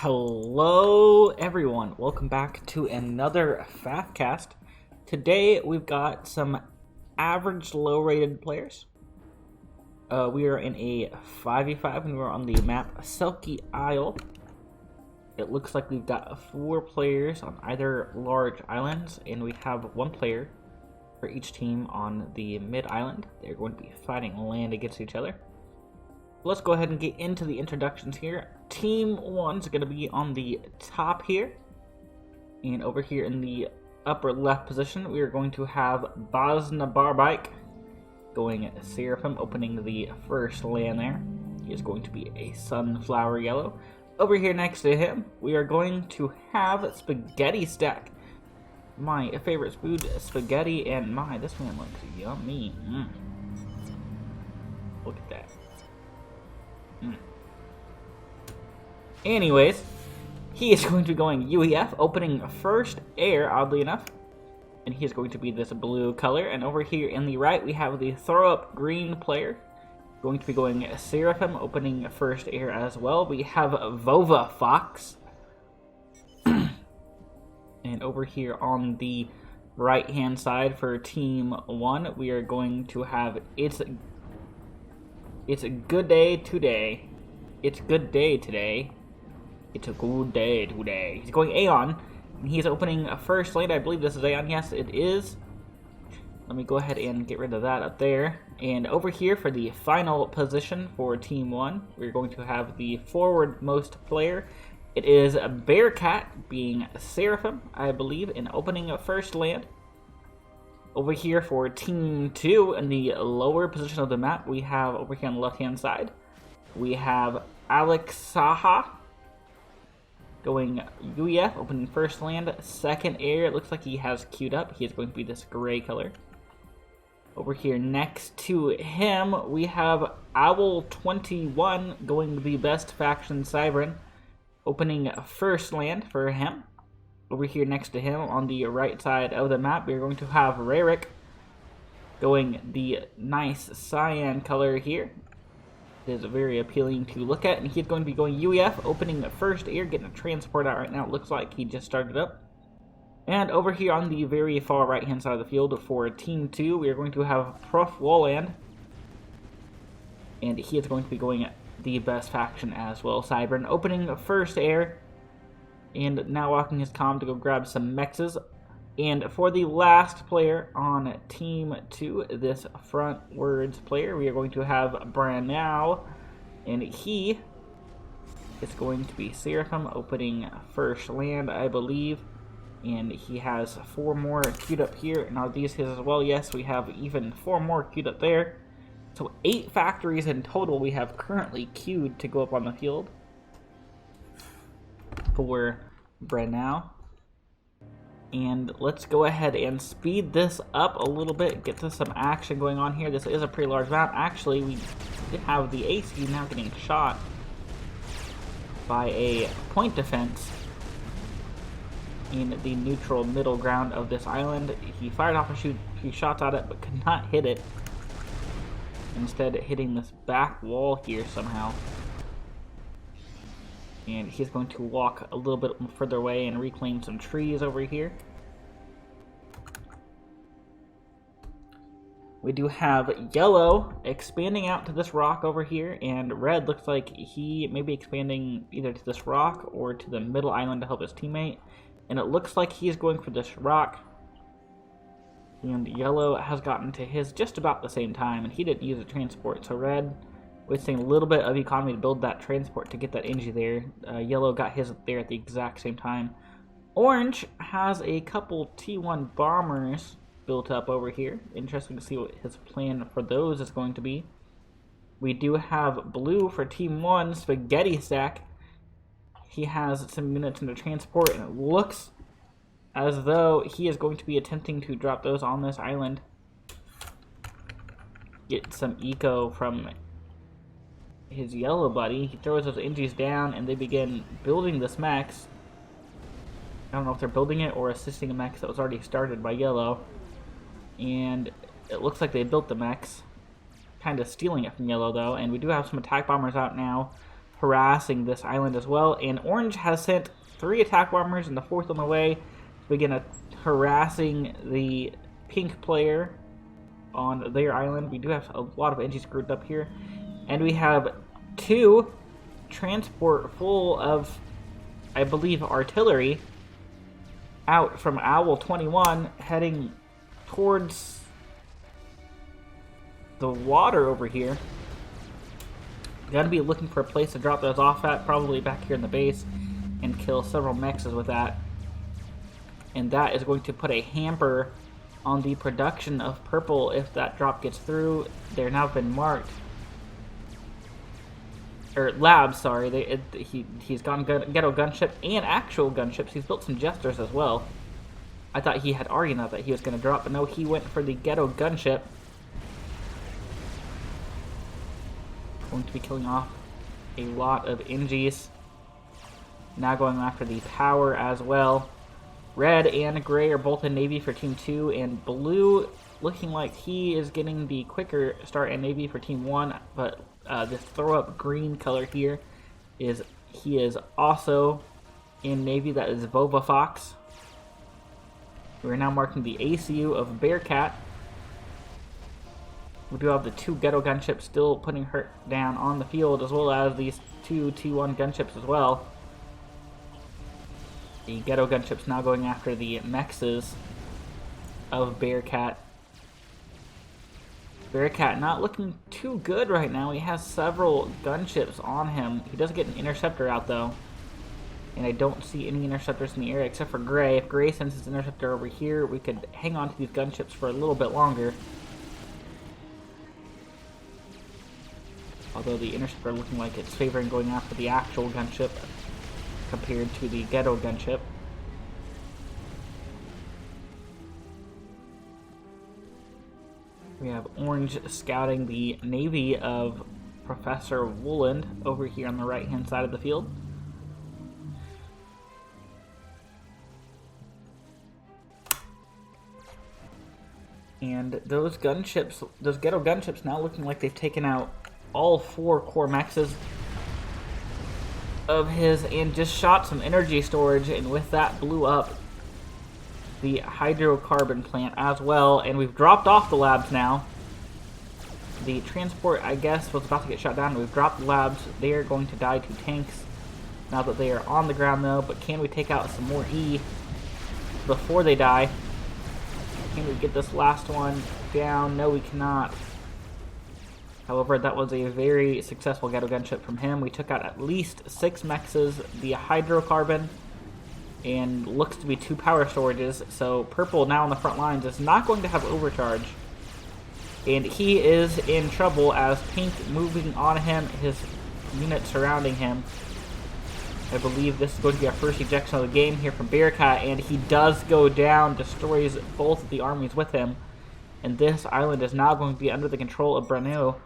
Hello everyone, welcome back to another FAF cast. Today we've got some average low rated players. We are in a 5v5 and we're on the map Selkie Isle. It looks like we've got 4 players on either large islands, and we have 1 player for each team on the mid island. They're going to be fighting land against each other. Let's go ahead and get into the introductions here. Team 1 is going to be on the top here. And over here in the upper left position, we are going to have Bosna Barbike going Seraphim, opening the first land there. He is going to be a sunflower yellow. Over here next to him, we are going to have Spaghetti Stack. My favorite food, spaghetti, and this man looks yummy. Look at that. Anyways, he is going to be going UEF, opening first air, oddly enough. And he is going to be this blue color. And over here in the right, we have the throw-up green player. Going to be going Seraphim, opening first air as well. We have Vova Fox. And over here on the right-hand side for Team 1, we are going to have It's a good day today. It's good day today. It's a good day today. He's going Aeon. And he's opening a first lane. I believe this is Aeon. Yes, it is. Let me go ahead and get rid of that up there. And over here for the final position for Team 1, we're going to have the forward-most player. It is Bearcat being Seraphim, I believe, in opening a first land. Over here for Team 2, in the lower position of the map, we have over here on the left-hand side, we have Alex Saha going UEF, opening first land, second air. It looks like he has queued up. He is going to be this gray color. Over here next to him, we have Owl21 going the best faction Cybran, opening first land for him. Over here next to him on the right side of the map, we're going to have Rarik going the nice cyan color here. It is very appealing to look at, and he's going to be going UEF, opening the first air, getting a transport out right now. It looks like he just started up. And over here on the very far right hand side of the field for Team 2, we are going to have Prof Woland, and he is going to be going the best faction as well, Cybran, opening first air. And now walking his comm to go grab some mexes. And for the last player on Team 2, this frontwards player, we are going to have Branau. And he is going to be Seraphim, opening first land, I believe. And he has 4 more queued up here. And are these his as well? Yes, we have even 4 more queued up there. So 8 factories in total we have currently queued to go up on the field for Branau. And let's go ahead and speed this up a little bit, get to some action going on here. This is a pretty large map. Actually, we did have the AC now getting shot by a point defense in the neutral middle ground of this island. He fired off a few shots at it, but could not hit it. Instead, hitting this back wall here somehow. And he's going to walk a little bit further away and reclaim some trees over here. We do have yellow expanding out to this rock over here, and red looks like he may be expanding either to this rock or to the middle island to help his teammate. And it looks like he's going for this rock. And yellow has gotten to his just about the same time, and he didn't use a transport, so red wasting a little bit of economy to build that transport to get that energy there. Yellow got his there at the exact same time. Orange has a couple T1 bombers built up over here. Interesting to see what his plan for those is going to be. We do have blue for Team 1, Spaghetti Stack. He has some units in the transport, and it looks as though he is going to be attempting to drop those on this island. Get some eco from his yellow buddy. He throws those engines down and they begin building this mechs. I don't know if they're building it or assisting a mech that was already started by yellow. And it looks like they built the mechs. Kind of stealing it from yellow though. And we do have some attack bombers out now harassing this island as well. And Orange has sent 3 attack bombers and the 4th on the way to begin harassing the pink player on their island. We do have a lot of engines grouped up here. And we have 2 transport full of, I believe, artillery out from Owl 21 heading towards the water over here. Gotta be looking for a place to drop those off at, probably back here in the base, and kill several mexes with that. And that is going to put a hamper on the production of purple if that drop gets through. They're now been marked. Or labs, sorry. He's gotten ghetto gunship and actual gunships. He's built some jesters as well. I thought he had already known that he was going to drop, but no, he went for the ghetto gunship. Going to be killing off a lot of NGs. Now going after the power as well. Red and gray are both in Navy for Team 2, and blue looking like he is getting the quicker start in Navy for Team 1, but this throw-up green color here is he is also in Navy. That is Vova Fox. We're now marking the ACU of Bearcat. We do have the 2 ghetto gunships still putting her down on the field, as well as these 2 T1 gunships as well. The ghetto gunships now going after the mexes of Bearcat. Bearcat not looking too good right now. He has several gunships on him. He does get an interceptor out though. And I don't see any interceptors in the area except for Gray. If Gray sends his interceptor over here, we could hang on to these gunships for a little bit longer. Although the interceptor looking like it's favoring going after the actual gunship compared to the ghetto gunship. We have Orange scouting the Navy of Professor Wooland over here on the right-hand side of the field. And those gunships, those ghetto gunships now looking like they've taken out all 4 core mexes of his and just shot some energy storage, and with that blew up the hydrocarbon plant as well. And we've dropped off the labs now. The transport, I guess, was about to get shot down. We've dropped the labs. They are going to die to tanks now that they are on the ground though, but can we take out some more E before they die? Can we get this last one down? No, we cannot. However, that was a very successful ghetto gunship from him. We took out at least 6 mexes, the hydrocarbon, and looks to be 2 power storages. So purple now on the front lines is not going to have overcharge. And he is in trouble as pink moving on him, his units surrounding him. I believe this is going to be our first ejection of the game here from Bearcat, and he does go down, destroys both of the armies with him. And this island is now going to be under the control of Branu.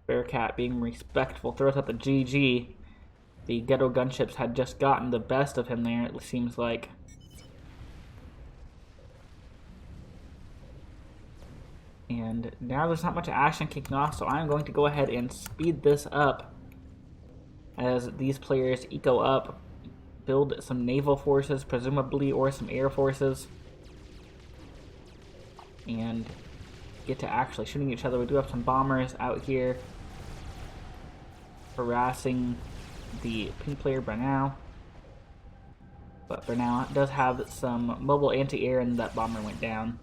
Bearcat being respectful throws out the GG. The ghetto gunships had just gotten the best of him there, it seems like. And now there's not much action kicking off, so I'm going to go ahead and speed this up as these players eco up, build some naval forces, presumably, or some air forces, and get to actually shooting each other. We do have some bombers out here harassing the pink player Brunau, but Brunau does have some mobile anti-air, and that bomber went down.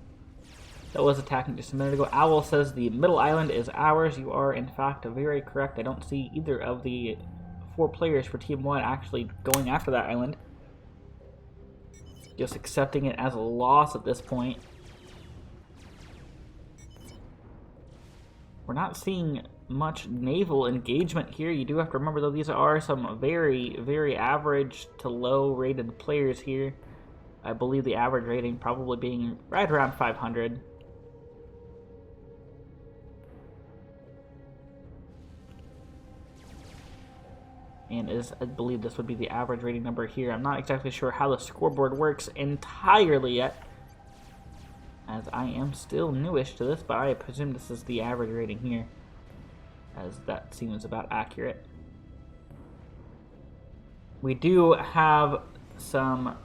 That was attacking just a minute ago. Owl says the middle island is ours. You are in fact very correct. I don't see either of the 4 players for Team 1 actually going after that island. Just accepting it as a loss at this point. We're not seeing much naval engagement here. You do have to remember, though, these are some very, very average to low rated players here. I believe the average rating probably being right around 500. And I believe this would be the average rating number here. I'm not exactly sure how the scoreboard works entirely yet, as I am still newish to this, but I presume this is the average rating here. as that seems about accurate. We do have some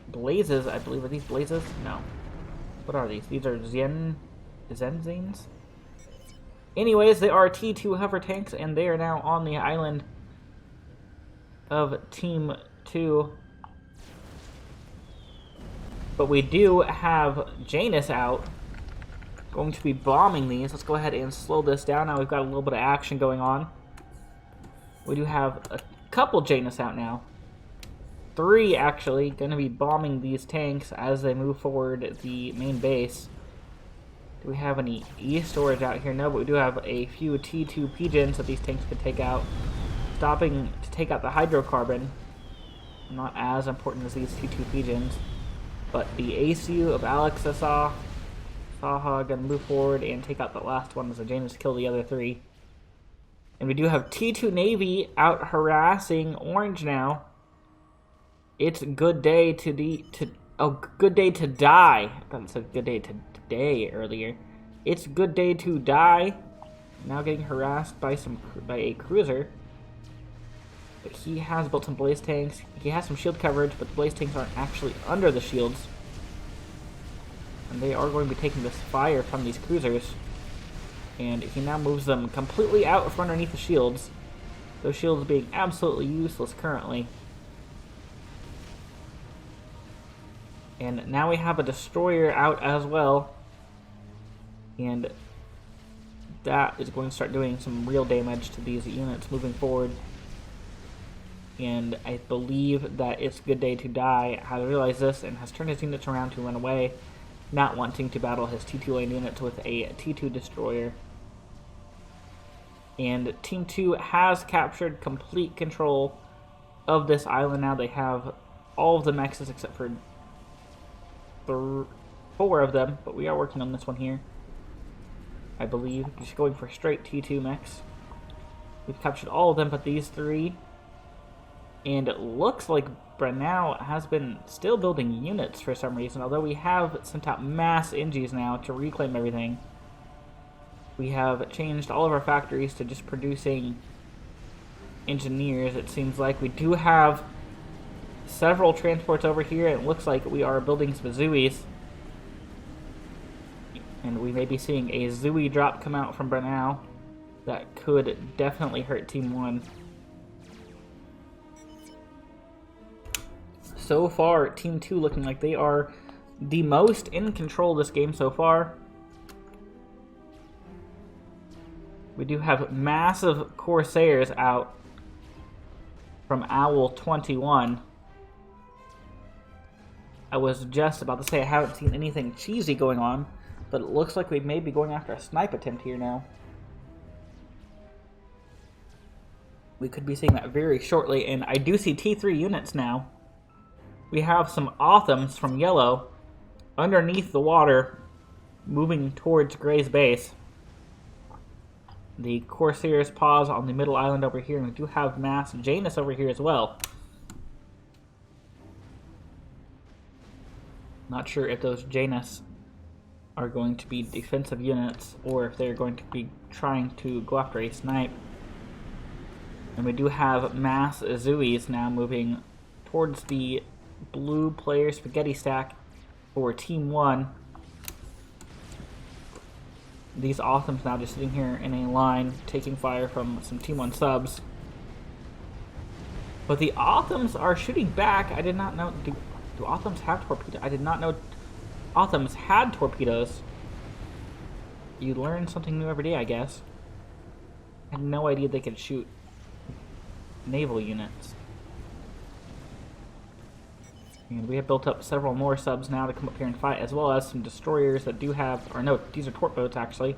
blazes, I believe. Are these blazes? No. What are these? These are Zenzines? Anyways, they are T2 hover tanks, and they are now on the island of Team 2. But we do have Janus out, going to be bombing these. Let's go ahead and slow this down. Now we've got a little bit of action going on. We do have a couple Janus out now. 3, actually, going to be bombing these tanks as they move forward the main base. Do we have any E-storage out here? No, but we do have a few T2 pigeons that these tanks could take out. Stopping to take out the hydrocarbon. Not as important as these T2 pigeons. But the ACU of Alex Saha going to move forward and take out the last one as the Janus kill the other 3. And we do have T2 Navy out harassing Orange now. It's good day to good day to die. I thought it said good day today earlier. It's good day to die. Now getting harassed by a cruiser. But he has built some blaze tanks. He has some shield coverage, but the blaze tanks aren't actually under the shields. And they are going to be taking this fire from these cruisers. And he now moves them completely out from underneath the shields. Those shields being absolutely useless currently. And now we have a destroyer out as well. And that is going to start doing some real damage to these units moving forward. And I believe that It's Good Day to Die has realized this and has turned his units around to run away, not wanting to battle his T2 lane units with a T2 destroyer. And Team 2 has captured complete control of this island now. They have all of the mexes except for 4 of them, but we are working on this one here, I believe. Just going for straight T2 mechs. We've captured all of them but these 3. And it looks like Brunel has been still building units for some reason, although we have sent out mass Ingies now to reclaim everything. We have changed all of our factories to just producing engineers, it seems like. We do have several transports over here, and it looks like we are building some Zooies. And we may be seeing a Zooie drop come out from Brunel. That could definitely hurt Team 1. So far, Team 2 looking like they are the most in control of this game so far. We do have massive Corsairs out from Owl 21. I was just about to say I haven't seen anything cheesy going on, but it looks like we may be going after a snipe attempt here now. We could be seeing that very shortly, and I do see T3 units now. We have some Othams from Yellow underneath the water moving towards Gray's base. The Corsairs pause on the middle island over here, and we do have mass Janus over here as well. Not sure if those Janus are going to be defensive units or if they're going to be trying to go after a snipe. And we do have mass Zooies now moving towards the blue player spaghetti stack for Team 1. These Othams now just sitting here in a line taking fire from some Team 1 subs. But the Othams are shooting back. I did not know. Do Othams have torpedoes? I did not know Othams had torpedoes. You learn something new every day, I guess. I had no idea they could shoot naval units. And we have built up several more subs now to come up here and fight, as well as some destroyers that do have, or no, these are torp boats actually,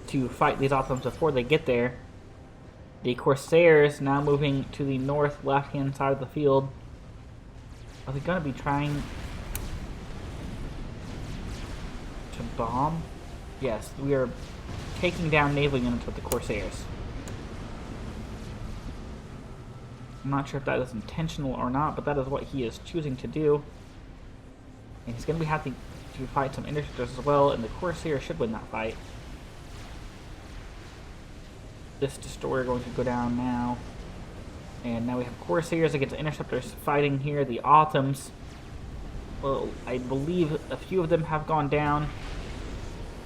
to fight these Othams before they get there. The Corsairs now moving to the north left-hand side of the field. Are they going to be trying to bomb? Yes, we are taking down naval units with the Corsairs. I'm not sure if that is intentional or not, but that is what he is choosing to do. And he's going to be having to fight some interceptors as well, and the Corsair should win that fight. this destroyer going to go down now. And now we have Corsairs against Interceptors fighting here. The Autumns, well, I believe a few of them have gone down,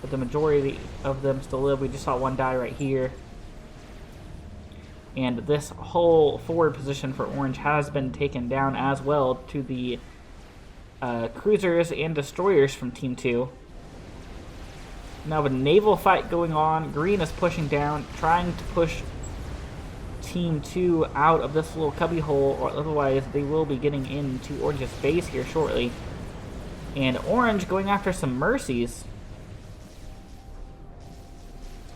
but the majority of them still live. We just saw one die right here. And this whole forward position for Orange has been taken down as well to the cruisers and destroyers from Team 2. Now a naval fight going on. Green is pushing down, trying to push Team 2 out of this little cubbyhole, or otherwise they will be getting into Orange's base here shortly. And Orange going after some mercies.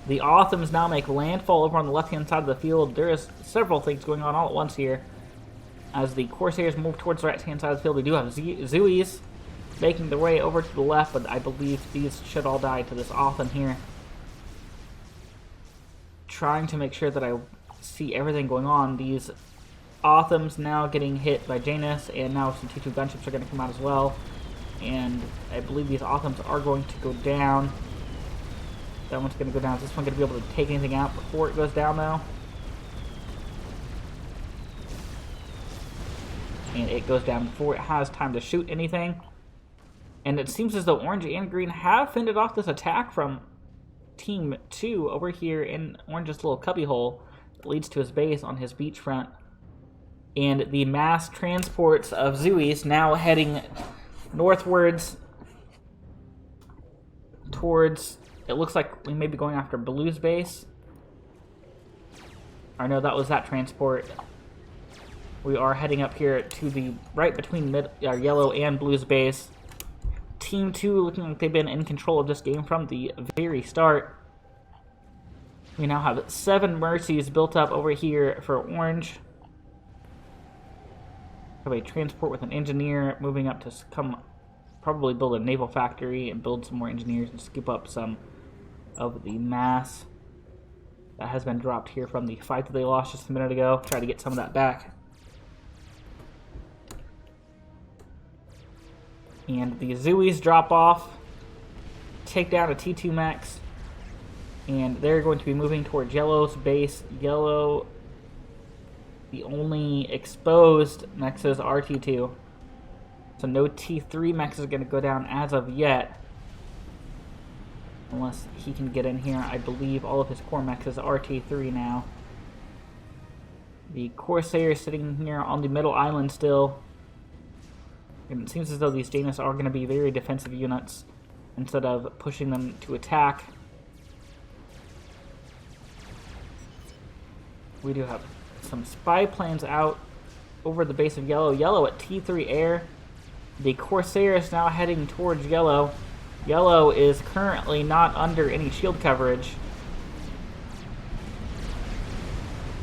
The Autumns now make landfall over on the left-hand side of the field. There is several things going on all at once here. As the Corsairs move towards the right-hand side of the field, we do have Zeus making their way over to the left, but I believe these should all die to this Autumn here. Trying to make sure that I see everything going on. These Autumns now getting hit by Janus, and now some T2 gunships are going to come out as well. And I believe these Autumns are going to go down. That one's going to go down. Is this one going to be able to take anything out before it goes down, though? And it goes down before it has time to shoot anything. And it seems as though Orange and Green have fended off this attack from Team 2 over here in Orange's little cubbyhole that leads to his base on his beachfront. And the mass transports of Zeus now heading northwards towards... It looks like we may be going after Blue's base. Or no, that was that transport. We are heading up here to the right between Yellow and Blue's base. Team 2 looking like they've been in control of this game from the very start. We now have 7 mercies built up over here for Orange. We have a transport with an engineer moving up to come probably build a naval factory and build some more engineers and scoop up some of the mass that has been dropped here from the fight that they lost just a minute ago. Try to get some of that back. And the Zeus drop off, take down a T2 mech, and they're going to be moving towards Yellow's base. Yellow, the only exposed mechs is T2. So no T3 mechs is going to go down as of yet. Unless he can get in here. I believe all of his core mechs is T3 now. The Corsair is sitting here on the middle island still. And it seems as though these Janus are going to be very defensive units instead of pushing them to attack. We do have some spy planes out over the base of Yellow. Yellow at T3 air. The Corsair is now heading towards Yellow. Yellow is currently not under any shield coverage.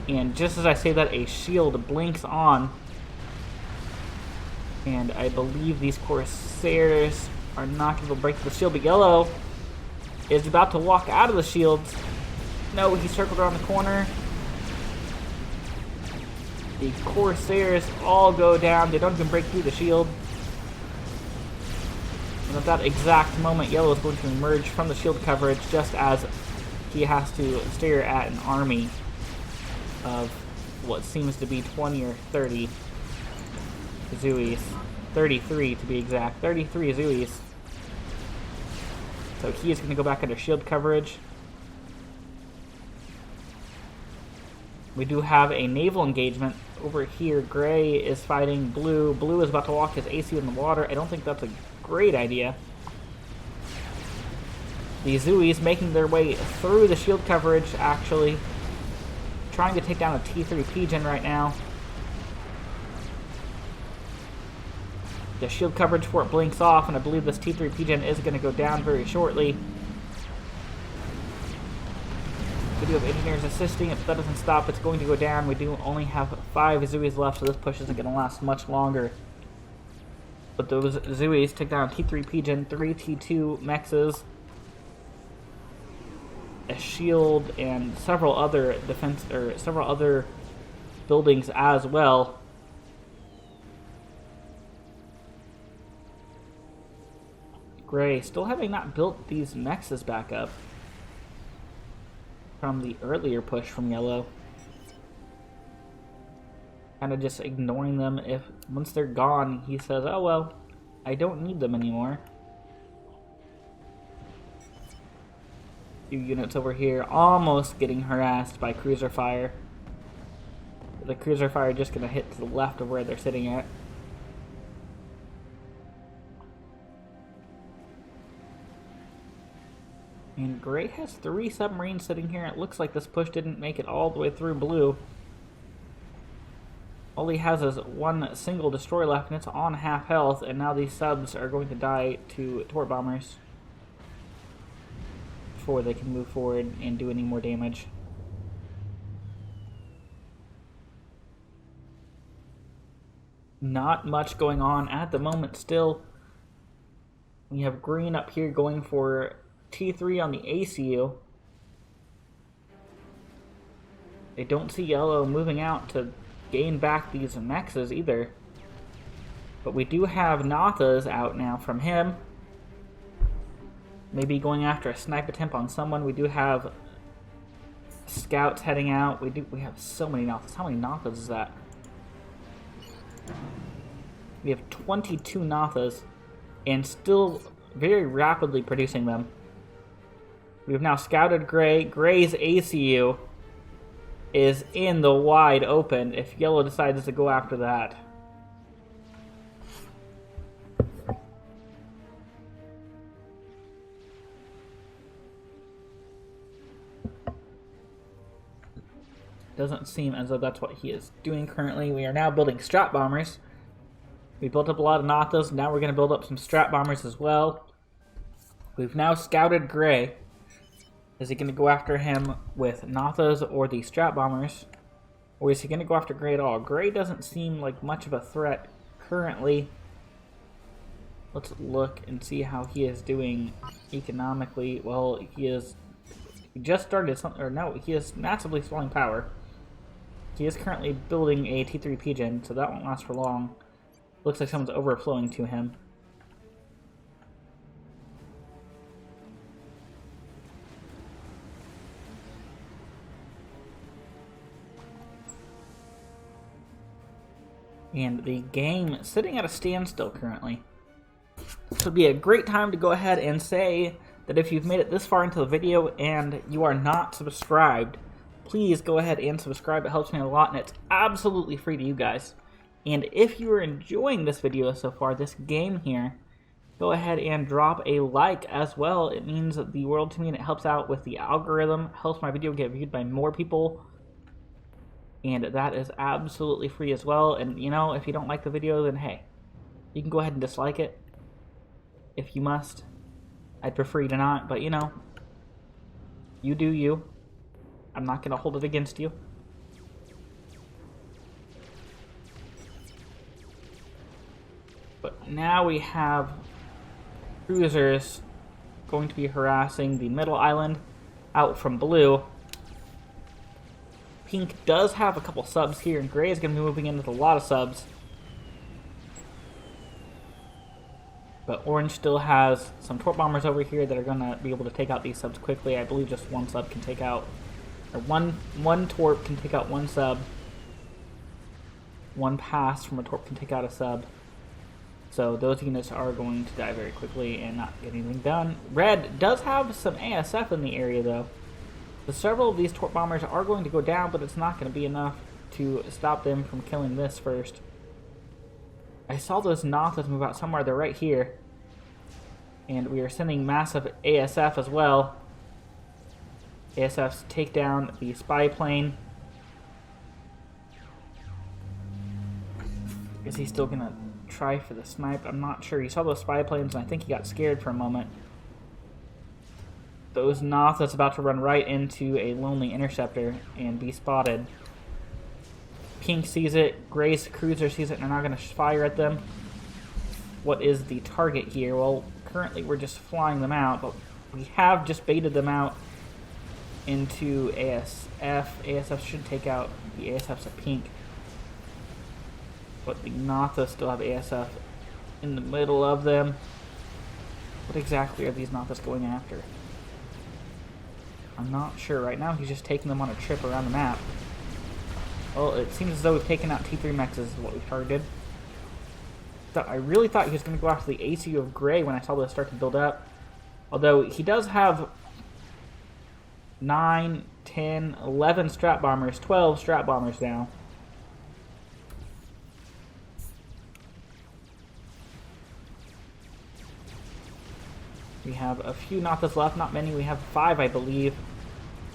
And just as I say that, a shield blinks on. And I believe these Corsairs are not going to break the shield, but Yellow is about to walk out of the shields. No, he circled around the corner. The Corsairs all go down. They don't even break through the shield. And at that exact moment, Yellow is going to emerge from the shield coverage just as he has to stare at an army of what seems to be 20 or 30 Zeus. 33 to be exact. 33 Zeus. So he is going to go back under shield coverage. We do have a naval engagement over here. Gray is fighting Blue. Blue is about to walk his AC in the water. I don't think that's a great idea. The Zeus making their way through the shield coverage, actually. Trying to take down a T3 Pigeon right now. The shield coverage for it blinks off, and I believe this T3 Pigeon is going to go down very shortly. We do have engineers assisting. If that doesn't stop, it's going to go down. We do only have 5 Zeus left, so this push isn't going to last much longer. But those Zeus take down T3 Pigeon, 3 T2 mexes, a shield, and several other several other buildings as well. Gray still having not built these mexes back up. from the earlier push from yellow. Kind of just ignoring them. If once they're gone, he says, oh well, I don't need them anymore. Few units over here almost getting harassed by cruiser fire. The cruiser fire just going to hit to the left of where they're sitting at. And Gray has 3 submarines sitting here. It looks like this push didn't make it all the way through blue. All he has is 1 single destroyer left, and it's on half health, and now these subs are going to die to torp bombers before they can move forward and do any more damage. Not much going on at the moment still. We have green up here going for T3 on the ACU. They don't see yellow moving out to gain back these mexes either. But we do have Nathas out now from him. Maybe going after a snipe attempt on someone. We do have scouts heading out. We have so many Nathas. How many Nathas is that? We have 22 Nathas and still very rapidly producing them. We've now scouted Gray. Gray's ACU is in the wide open if yellow decides to go after that. Doesn't seem as though that's what he is doing currently. We are now building strat bombers. We built up a lot of Nathas. Now we're going to build up some strat bombers as well. We've now scouted Gray. Is he going to go after him with Nathas or the strat bombers? Or is he going to go after Gray at all? Gray doesn't seem like much of a threat currently. Let's look and see how he is doing economically. Well, he just started something, or no, he is massively swelling power. He is currently building a T3 Pigeon, so that won't last for long. Looks like someone's overflowing to him. And the game sitting at a standstill currently. This would be a great time to go ahead and say that if you've made it this far into the video and you are not subscribed, please go ahead and subscribe. It helps me a lot and it's absolutely free to you guys. And if you are enjoying this video so far, this game here, go ahead and drop a like as well. It means the world to me and it helps out with the algorithm, helps my video get viewed by more people. And that is absolutely free as well. And you know, if you don't like the video, then hey, you can go ahead and dislike it if you must. I'd prefer you to not, but you know, you do you. I'm not going to hold it against you. But now we have cruisers going to be harassing the middle island out from blue. Pink does have a couple subs here, and Gray is going to be moving in with a lot of subs. But orange still has some torp bombers over here that are going to be able to take out these subs quickly. I believe just one sub can take out, or one torp can take out one sub. One pass from a torp can take out a sub. So those units are going to die very quickly and not get anything done. Red does have some ASF in the area though. So several of these torp bombers are going to go down, but it's not going to be enough to stop them from killing this first. I saw those Nathas move out somewhere. They're right here. And we are sending massive ASF as well. ASFs take down the spy plane. Is he still going to try for the snipe? I'm not sure. He saw those spy planes and I think he got scared for a moment. Those Nathas about to run right into a lonely interceptor and be spotted. Pink sees it, Gray's cruiser sees it, and they're not going to fire at them. What is the target here? Well, currently we're just flying them out, but we have just baited them out into ASF. ASF should take out the ASFs at pink. But the Nathas still have ASF in the middle of them. What exactly are these Nathas going after? I'm not sure. Right now he's just taking them on a trip around the map. Well, it seems as though we've taken out T3 mechs is what we've targeted. I really thought he was going to go after the ACU of Gray when I saw this start to build up. Although he does have 9, 10, 11 strat bombers, 12 strat bombers now. We have a few Nothas left, not many. We have 5, I believe.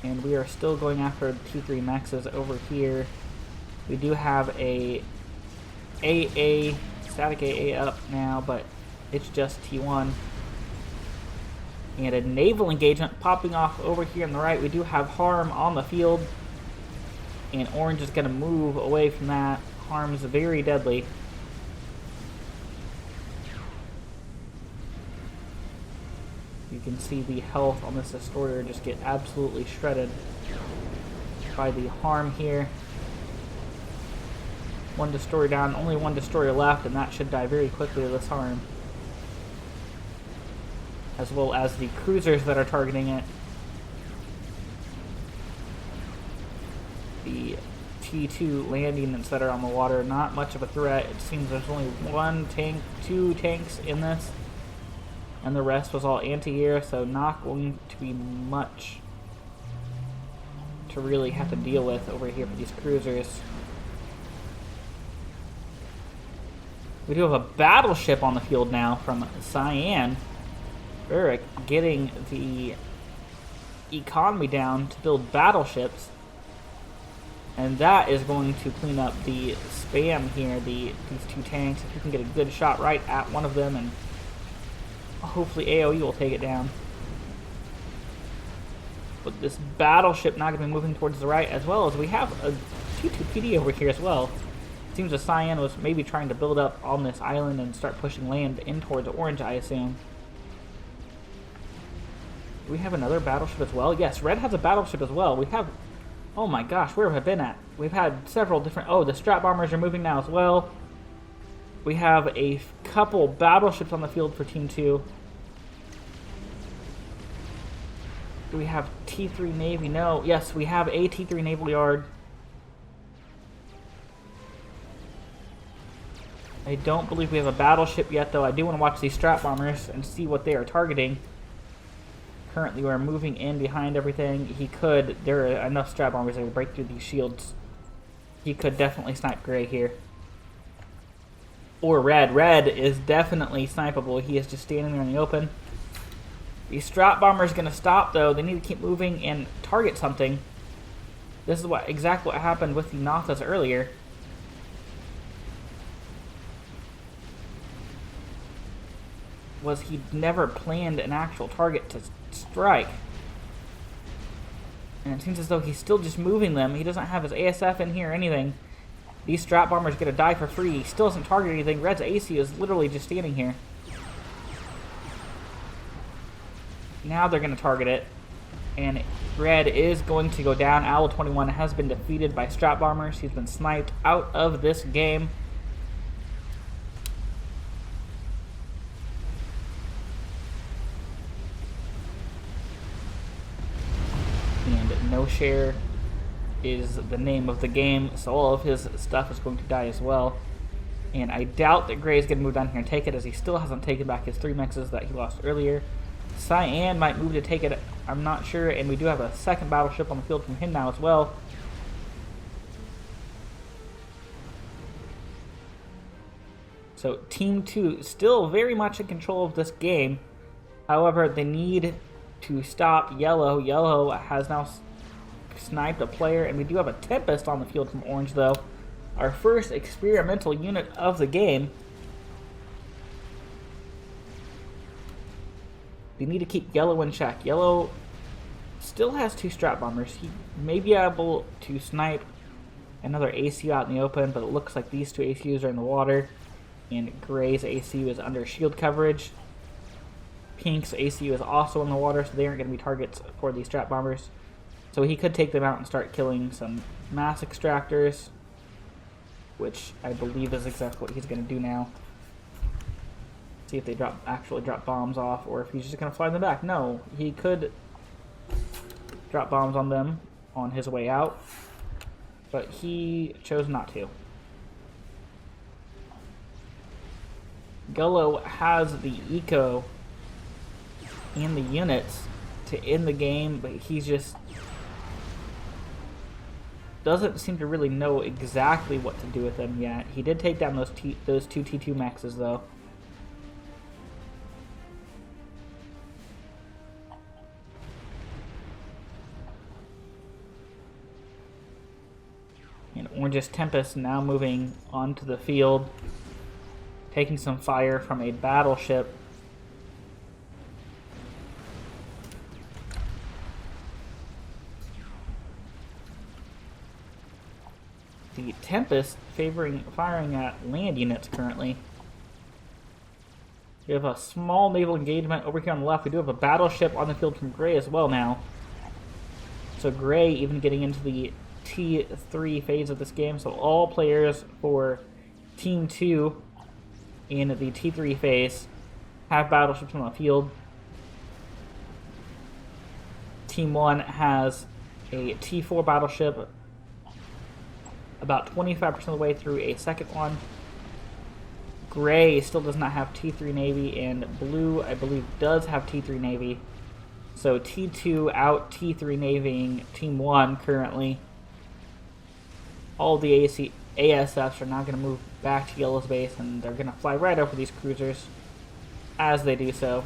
And we are still going after T3 mechs over here. We do have a AA, static AA up now, but it's just T1. And a naval engagement popping off over here on the right. We do have Harm on the field. And Orange is going to move away from that. Harm's very deadly. You can see the health on this destroyer just get absolutely shredded by the Harm here. One destroyer down, only one destroyer left, and that should die very quickly to this Harm. As well as the cruisers that are targeting it. The T2 landing units that are on the water, not much of a threat. It seems there's only one tank, 2 tanks in this. And the rest was all anti-air, so not going to be much to really have to deal with over here for these cruisers. We do have a battleship on the field now from Cyan. Eric getting the economy down to build battleships. And that is going to clean up the spam here, these 2 tanks. If you can get a good shot right at one of them, and hopefully AoE will take it down. But this battleship not going to be moving towards the right, as well as we have a T2 PD over here as well. It seems that Cyan was maybe trying to build up on this island and start pushing land in towards Orange, I assume. Do we have another battleship as well? Yes, Red has a battleship as well. We have... Oh my gosh, where have I been at? We've had several different... Oh, the strat bombers are moving now as well. We have a couple battleships on the field for Team 2. Do we have T3 Navy? No. Yes, we have a T3 Naval Yard. I don't believe we have a battleship yet, though. I do want to watch these strat bombers and see what they are targeting. Currently, we're moving in behind everything. He could... There are enough strat bombers that will break through these shields. He could definitely snipe Gray here. Or Red. Red is definitely snipeable. He is just standing there in the open. The strat bomber is going to stop, though. They need to keep moving and target something. This is exactly what happened with the Nothas earlier. Was he never planned an actual target to strike. And it seems as though he's still just moving them. He doesn't have his ASF in here or anything. These strat bombers get to die for free. He still doesn't target anything. Red's AC is literally just standing here. Now they're going to target it. And Red is going to go down. Owl 21 has been defeated by strat bombers. He's been sniped out of this game. And no share is the name of the game, so all of his stuff is going to die as well. And I doubt that Gray is going to move down here and take it, as he still hasn't taken back his 3 mexes that he lost earlier. Cyan might move to take it, I'm not sure, and we do have a second battleship on the field from him now as well. So Team 2 still very much in control of this game. However, they need to stop Yellow. Yellow has now sniped a player, and we do have a Tempest on the field from Orange, though. Our first experimental unit of the game. We need to keep Yellow in check. Yellow still has 2 strat bombers. He may be able to snipe another ACU out in the open, but it looks like these 2 ACUs are in the water, and Gray's ACU is under shield coverage. Pink's ACU is also in the water, so they aren't going to be targets for these strat bombers. So he could take them out and start killing some mass extractors, which I believe is exactly what he's going to do now. See if they actually drop bombs off, or if he's just going to fly them back. No, he could drop bombs on them on his way out, but he chose not to. Gullo has the eco and the units to end the game, but he just doesn't seem to really know exactly what to do with them yet. He did take down those two T2 maxes though. And Orange's Tempest now moving onto the field, taking some fire from a battleship. The Tempest firing at land units currently. We have a small naval engagement over here on the left. We do have a battleship on the field from Gray as well now. So Gray even getting into the T3 phase of this game. So all players for Team 2 in the T3 phase have battleships on the field. Team 1 has a T4 battleship about 25% of the way through a second one. Gray still does not have T3 Navy, and Blue, I believe, does have T3 Navy. So T2 out T3 Navying Team 1 currently. All of the ASFs are now going to move back to Yellow's base, and they're going to fly right over these cruisers as they do so.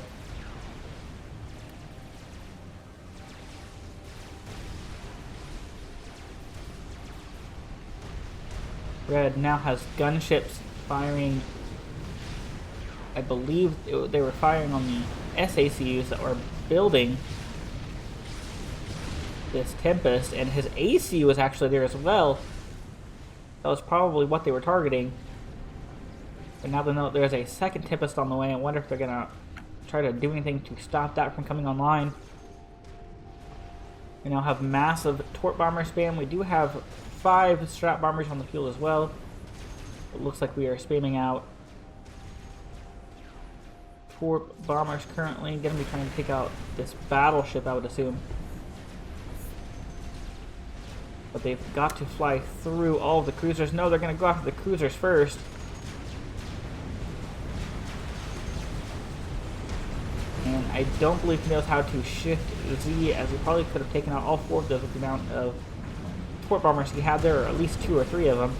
Red now has gunships firing. I believe they were firing on the SACUs that were building this Tempest, and his ACU was actually there as well. That was probably what they were targeting. But now they know there's a second Tempest on the way. I wonder if they're going to try to do anything to stop that from coming online. We now have massive torp bomber spam. We do have 5 strat bombers on the field as well. It looks like we are spamming out torp bombers currently. Going to be trying to take out this battleship, I would assume. But they've got to fly through all of the cruisers. No, they're going to go after the cruisers first. And I don't believe he knows how to shift Z, as he probably could have taken out all 4 of those with the amount of torp bombers he had there, or at least 2 or 3 of them.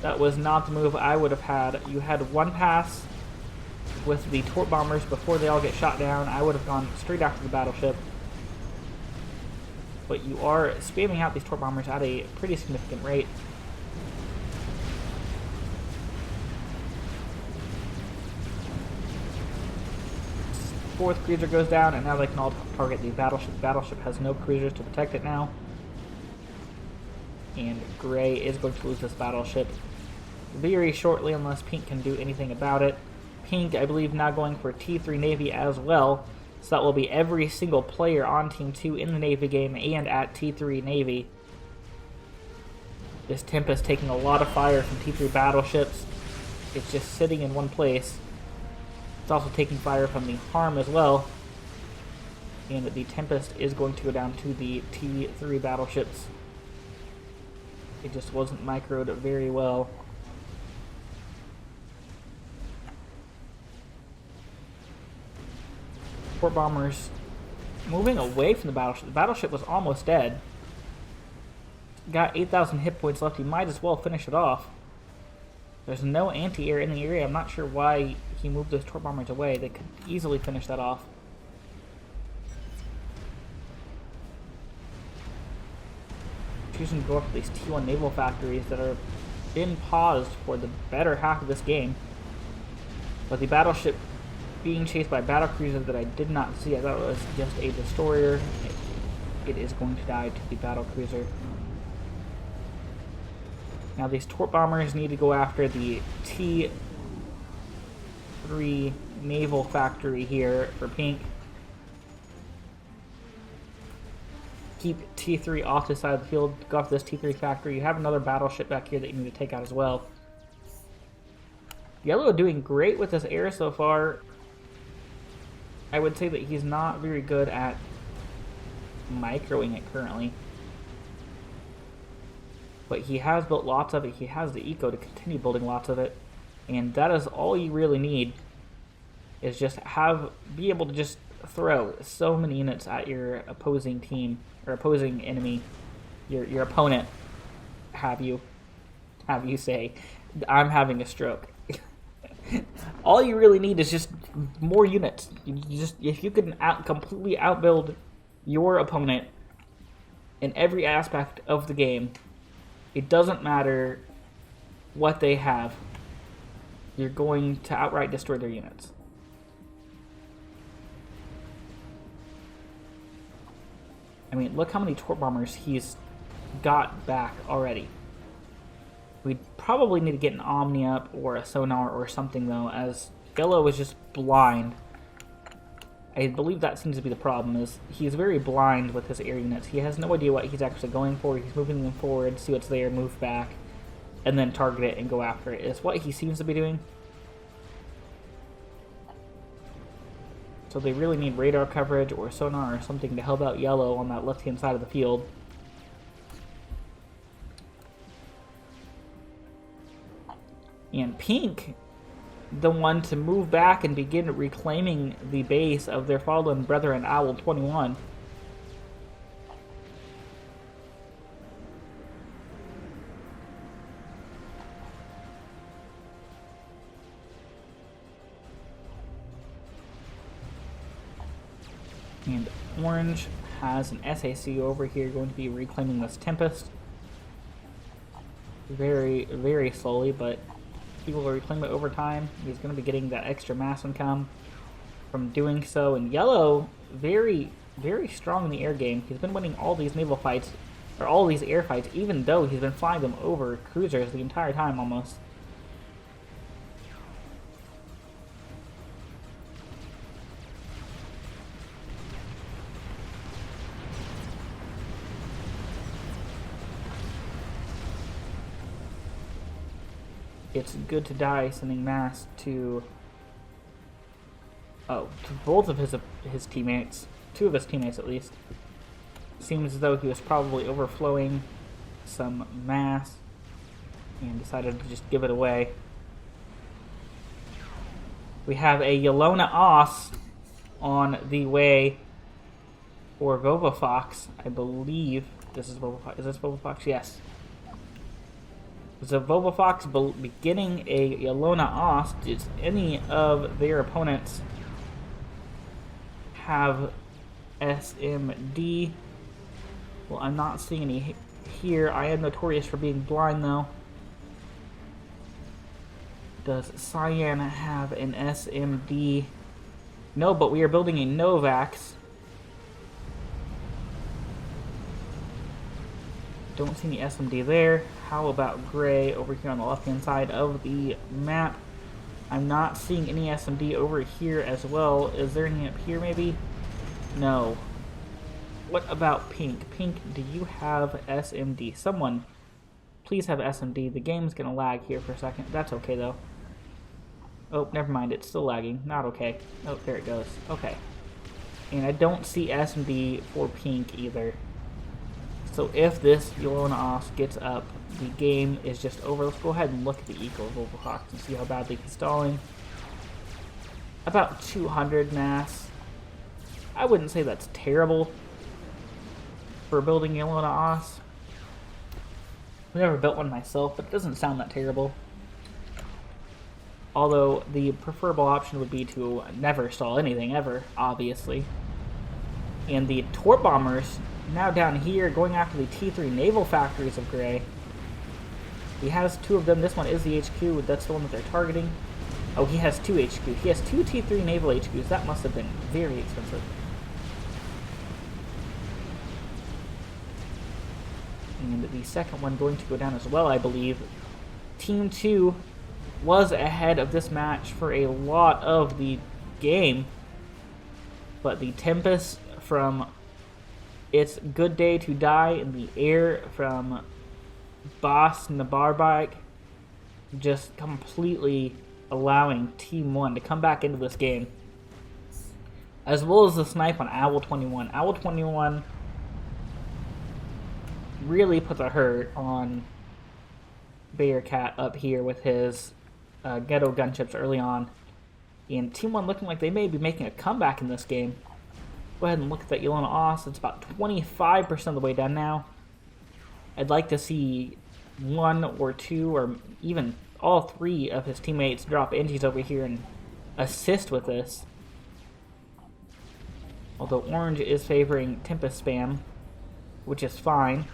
That was not the move I would have had. You had one pass with the torp bombers before they all get shot down. I would have gone straight after the battleship. But you are spamming out these torp bombers at a pretty significant rate. Fourth cruiser goes down, and now they can all target the battleship. The battleship has no cruisers to protect it now. And Gray is going to lose this battleship very shortly unless Pink can do anything about it. Pink, I believe, now going for T3 Navy as well. So that will be every single player on Team 2 in the Navy game and at T3 Navy. This Tempest taking a lot of fire from T3 battleships. It's just sitting in one place. It's also taking fire from the Harm as well. And the Tempest is going to go down to the T3 battleships. It just wasn't microed very well. Torp bombers moving away from the battleship. The battleship was almost dead. Got 8,000 hit points left. He might as well finish it off. There's no anti-air in the area. I'm not sure why he moved those torp bombers away. They could easily finish that off. Choosing to go up to these T1 naval factories that are been paused for the better half of this game. But the battleship being chased by battlecruiser that I did not see. I thought it was just a destroyer. It is going to die to the battlecruiser. Now these torp bombers need to go after the T3 naval factory here for Pink. Keep T3 off the side of the field. Go after this T3 factory. You have another battleship back here that you need to take out as well. Yellow doing great with this air so far. I would say that he's not very good at microing it currently. But he has built lots of it. He has the eco to continue building lots of it. And that is all you really need, is just be able to just throw so many units at your opposing team, or opposing enemy, your opponent, have you say, I'm having a stroke. All you really need is just more units. If you can completely outbuild your opponent in every aspect of the game, it doesn't matter what they have, you're going to outright destroy their units. I mean, look how many torp bombers he's got back already. We probably need to get an Omni up or a sonar or something, though, as Yellow is just blind. I believe that seems to be the problem, is he's very blind with his air units. He has no idea what he's actually going for. He's moving them forward, see what's there, move back, and then target it and go after it, is what he seems to be doing. So they really need radar coverage or sonar or something to help out Yellow on that left-hand side of the field. And Pink, the one to move back and begin reclaiming the base of their fallen brethren, Owl 21. And Orange has an SAC over here going to be reclaiming this Tempest. Very, very slowly, but he will reclaim it over time. He's going to be getting that extra mass income from doing so. And Yellow, very, very strong in the air game. He's been winning all these naval fights, or all these air fights, even though he's been flying them over cruisers the entire time almost. It's good to die sending mass to both of his teammates, two of his teammates at least. Seems as though he was probably overflowing some mass and decided to just give it away. We have a Yelona Os on the way for Vovofox, I believe. This is Vovofox. Is this Vovofox? Yes. So Vovofox beginning a Yelona Os. Does any of their opponents have SMD? Well, I'm not seeing any here. I am notorious for being blind, though. Does Cyan have an SMD? No, but we are building a Novax. Don't see any SMD there. How about Gray over here on the left-hand side of the map? I'm not seeing any SMD over here as well. Is there any up here, maybe? No. What about Pink? Pink, do you have SMD? Someone, please have SMD. The game's gonna lag here for a second. That's okay, though. Oh, never mind. It's still lagging. Not okay. Oh, there it goes. Okay. And I don't see SMD for Pink either. So if this Yelona Os gets up, the game is just over. Let's go ahead and look at the eco of Vovofox and see how badly he's stalling. About 200 mass. I wouldn't say that's terrible for building Yelona Os. I've never built one myself, but it doesn't sound that terrible. Although the preferable option would be to never stall anything ever, obviously. And the Torp Bombers, now down here, going after the T3 naval factories of Gray. He has two of them. This one is the HQ. That's the one that they're targeting. Oh, he has two HQ. He has two T3 naval HQs. That must have been very expensive. And the second one going to go down as well, I believe. Team 2 was ahead of this match for a lot of the game. But the Tempest from It's Good Day to Die in the air from Boss Nabarbike just completely allowing Team 1 to come back into this game. As well as the snipe on Owl 21. Owl 21 really puts a hurt on Bearcat up here with his ghetto gunships early on. And Team 1 looking like they may be making a comeback in this game. Go ahead and look at that Yelena Oss. It's about 25% of the way done now. I'd like to see one or two or even all three of his teammates drop NGs over here and assist with this. Although Orange is favoring Tempest spam, which is fine.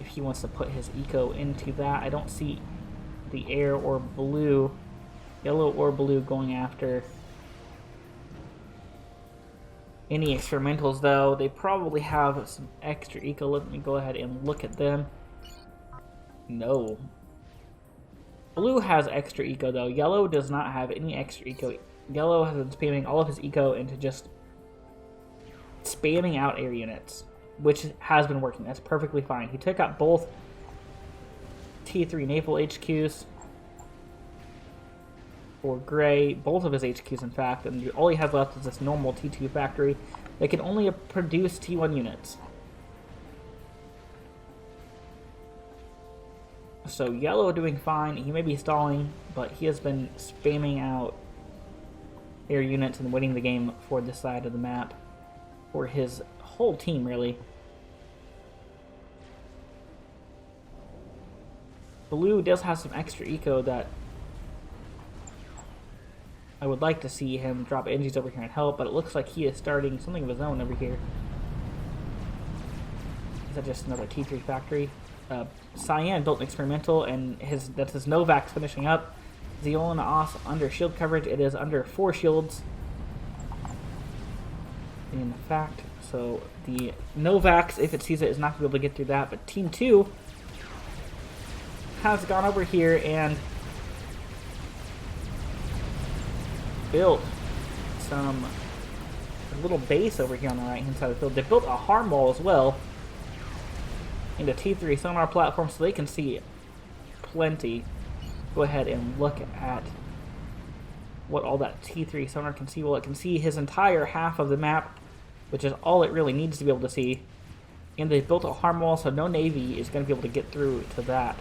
If he wants to put his eco into that, I don't see the air or blue, yellow or blue going after any experimentals though. They probably have some extra eco. Let me go ahead and look at them. No. Blue has extra eco though. Yellow does not have any extra eco. Yellow has been spamming all of his eco into just spamming out air units, which has been working. That's perfectly fine. He took out both T3 naval HQs for Gray, both of his HQs in fact, and all he has left is this normal T2 factory that can only produce T1 units. So Yellow doing fine. He may be stalling, but he has been spamming out air units and winning the game for this side of the map, for his whole team really. Blue does have some extra eco that I would like to see him drop NGs over here and help, but it looks like he is starting something of his own over here. Is that just another T3 factory? Cyan built an experimental, and that's his Novak's finishing up. Zeolina Oss under shield coverage. It is under 4 shields, in fact. So the Novak's, if it sees it, is not going to be able to get through that. But Team 2 has gone over here and built a little base over here on the right hand side of the field. They built a harm wall as well into T3 sonar platform so they can see plenty. Go ahead and look at what all that T3 sonar can see. Well, it can see his entire half of the map, which is all it really needs to be able to see. And they built a harm wall, so no Navy is going to be able to get through to that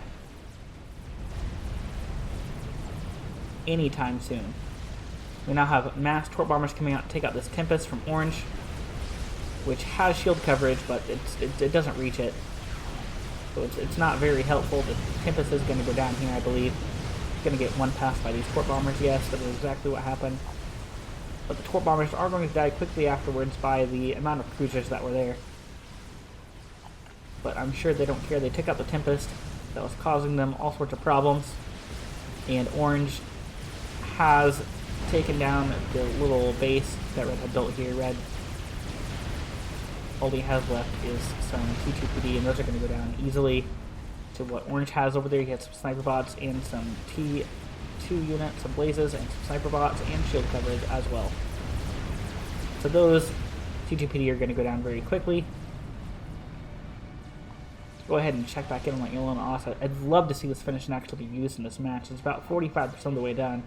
anytime soon. We now have mass torp bombers coming out to take out this Tempest from Orange, which has shield coverage, but it doesn't reach it. So it's not very helpful. The Tempest is going to go down here, I believe. It's going to get one pass by these torp bombers. Yes, that is exactly what happened. But the torp bombers are going to die quickly afterwards by the amount of cruisers that were there. But I'm sure they don't care. They took out the Tempest that was causing them all sorts of problems. And Orange has taken down the little base that Red had built here. Red, all he has left is some T2PD, and those are going to go down easily to what Orange has over there. He has some sniper bots and some T2 units, some blazes, and some sniper bots and shield coverage as well. So those T2PD are going to go down very quickly. Go ahead and check back in on Yelena Oss. I'd love to see this finish and actually be used in this match. It's about 45% of the way done.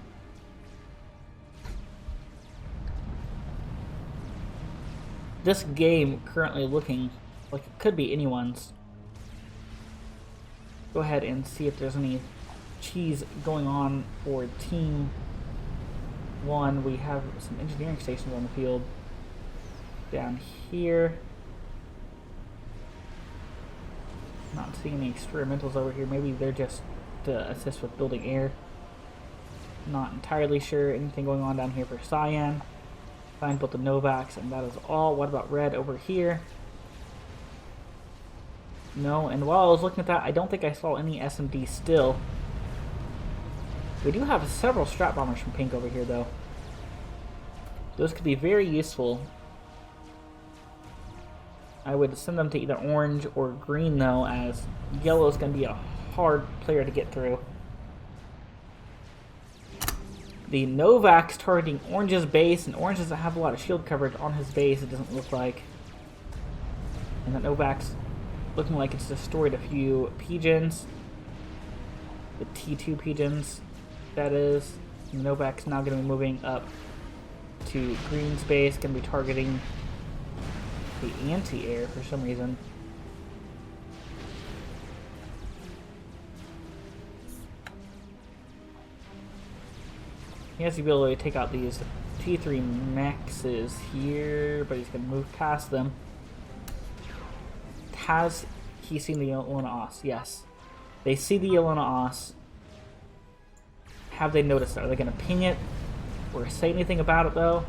This game currently looking like it could be anyone's. Go ahead and see if there's any cheese going on for Team 1. We have some engineering stations on the field down here. Not seeing any experimentals over here. Maybe they're just to assist with building air. Not entirely sure. Anything going on down here for Cyan. Cyan built the Novaks, and that is all. What about Red over here? No, and while I was looking at that, I don't think I saw any SMD still. We do have several strap bombers from Pink over here, though. Those could be very useful. I would send them to either Orange or Green, though, as Yellow is going to be a hard player to get through. The Novak's targeting Orange's base, and Orange doesn't have a lot of shield coverage on his base, it doesn't look like. And the Novak's looking like it's destroyed a few pigeons. The T2 pigeons, that is. And the Novak's now going to be moving up to Green's base, going to be targeting the anti-air for some reason. He has the ability to take out these T3 mexes here, but he's going to move past them. Has he seen the Yellow Os? Yes. They see the Yellow Os. Have they noticed it? Are they going to ping it or say anything about it, though?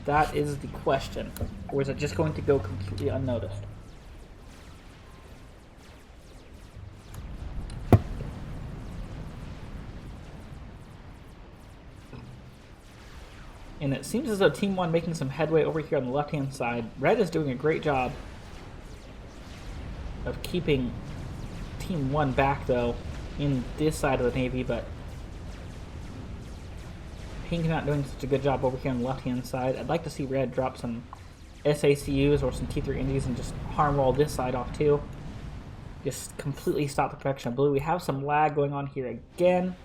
That is the question. Or is it just going to go completely unnoticed? And it seems as though Team 1 making some headway over here on the left-hand side. Red is doing a great job of keeping Team 1 back, though, in this side of the Navy, but Pink not doing such a good job over here on the left-hand side. I'd like to see Red drop some SACUs or some T3 Indies and just harm roll this side off, too. Just completely stop the production of Blue. We have some lag going on here again.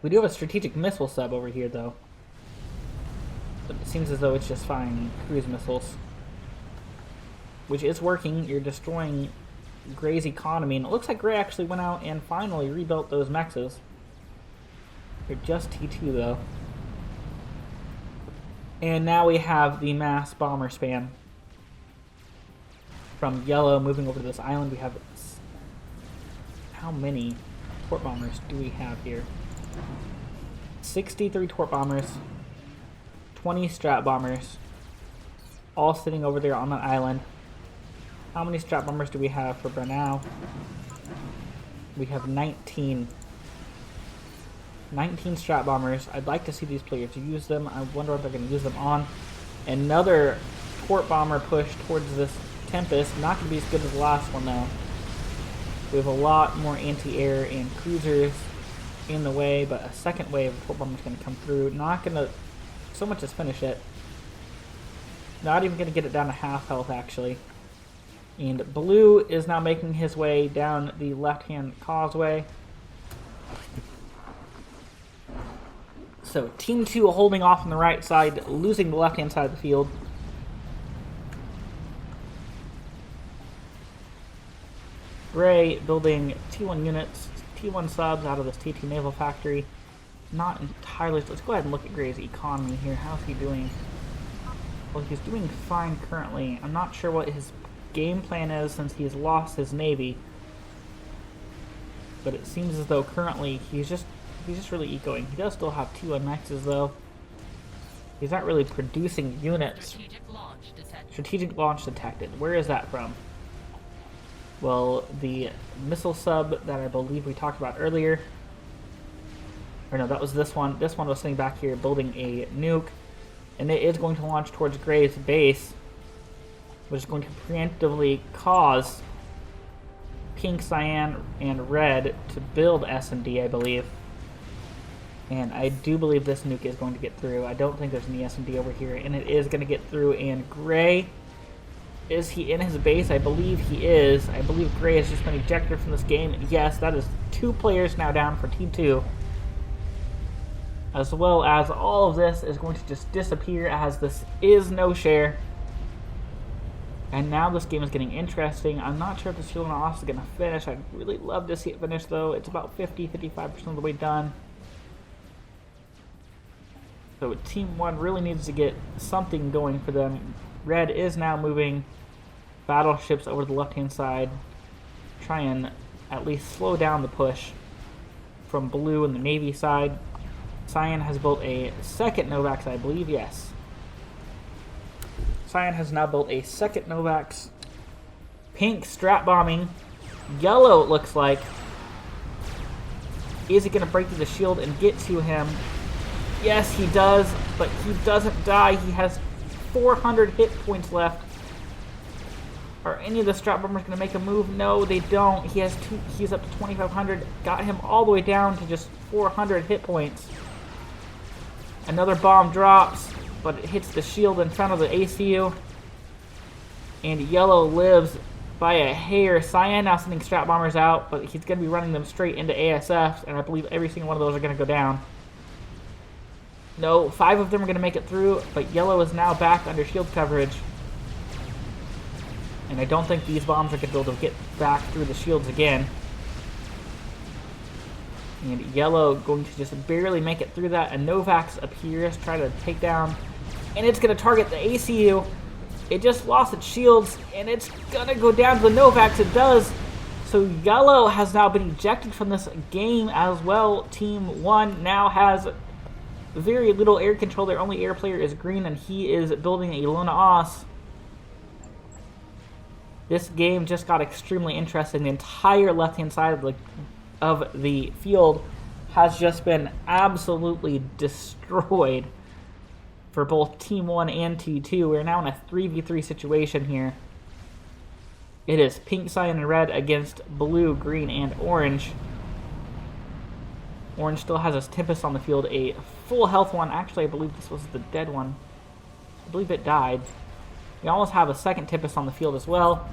We do have a strategic missile sub over here, though. But it seems as though it's just firing cruise missiles. Which is working. You're destroying Gray's economy. And it looks like Gray actually went out and finally rebuilt those mexes. They're just T2, though. And now we have the mass bomber spam. From Yellow moving over to this island. We have... How many port bombers do we have here? 63 torp bombers, 20 strat bombers, all sitting over there on that island. How many strat bombers do we have for Brunei? We have 19. 19 strat bombers. I'd like to see these players use them. I wonder what they're going to use them on. Another port bomber push towards this Tempest. Not going to be as good as the last one, though. We have a lot more anti-air and cruisers in the way, but a second wave of port bombers is going to come through. Not going to so much as finish it. Not even going to get it down to half health, actually. And Blue is now making his way down the left-hand causeway. So Team 2 holding off on the right side, losing the left-hand side of the field. Gray building T1 units, T1 subs out of this T2 naval factory. Not entirely. Let's go ahead and look at Gray's economy here. How's he doing? Well, he's doing fine currently. I'm not sure what his game plan is since he's lost his navy. But it seems as though currently he's just really ecoing. He does still have T1 maxes though. He's not really producing units. Strategic launch detected. Where is that from? Well, the missile sub that I believe we talked about earlier. Or no, that was this one. This one was sitting back here building a nuke. And it is going to launch towards Gray's base, which is going to preemptively cause Pink, Cyan, and Red to build S&D, I believe. And I do believe this nuke is going to get through. I don't think there's any S&D over here, and it is going to get through. And Gray, is he in his base? I believe he is. I believe Gray has just been ejected from this game. Yes, that is 2 players now down for Team 2. As well as all of this is going to just disappear as this is no share. And now this game is getting interesting. I'm not sure if the Shield and Off is going to finish. I'd really love to see it finish, though. It's about 50-55% of the way done. So Team 1 really needs to get something going for them. Red is now moving battleships over to the left-hand side. Try and at least slow down the push from Blue and the Navy side. Cyan has built a second Novax, I believe. Yes. Cyan has now built a second Novax. Pink strat bombing. Yellow, it looks like. Is he going to break through the shield and get to him? Yes, he does, but he doesn't die. He has 400 hit points left. Are any of the strat bombers going to make a move? No, they don't. He's up to 2,500. Got him all the way down to just 400 hit points. Another bomb drops, but it hits the shield in front of the ACU. And Yellow lives by a hair. Cyan now sending strat bombers out, but he's going to be running them straight into ASFs, and I believe every single one of those are going to go down. No, 5 of them are going to make it through, but Yellow is now back under shield coverage. And I don't think these bombs are going to be able to get back through the shields again. And yellow going to just barely make it through that. And Novax appears, try to take down. And it's going to target the ACU. It just lost its shields, and it's going to go down to the Novax. It does. So yellow has now been ejected from this game as well. Team 1 now has very little air control. Their only air player is green, and he is building a Lona Os. This game just got extremely interesting. The entire left-hand side of the field has just been absolutely destroyed for both Team 1 and T2. We're now in a 3v3 situation here. It is pink, cyan, and red against blue, green, and orange. Orange still has his Tempest on the field, a full health one. Actually, I believe this was the dead one. I believe it died. We almost have a second Tempest on the field as well.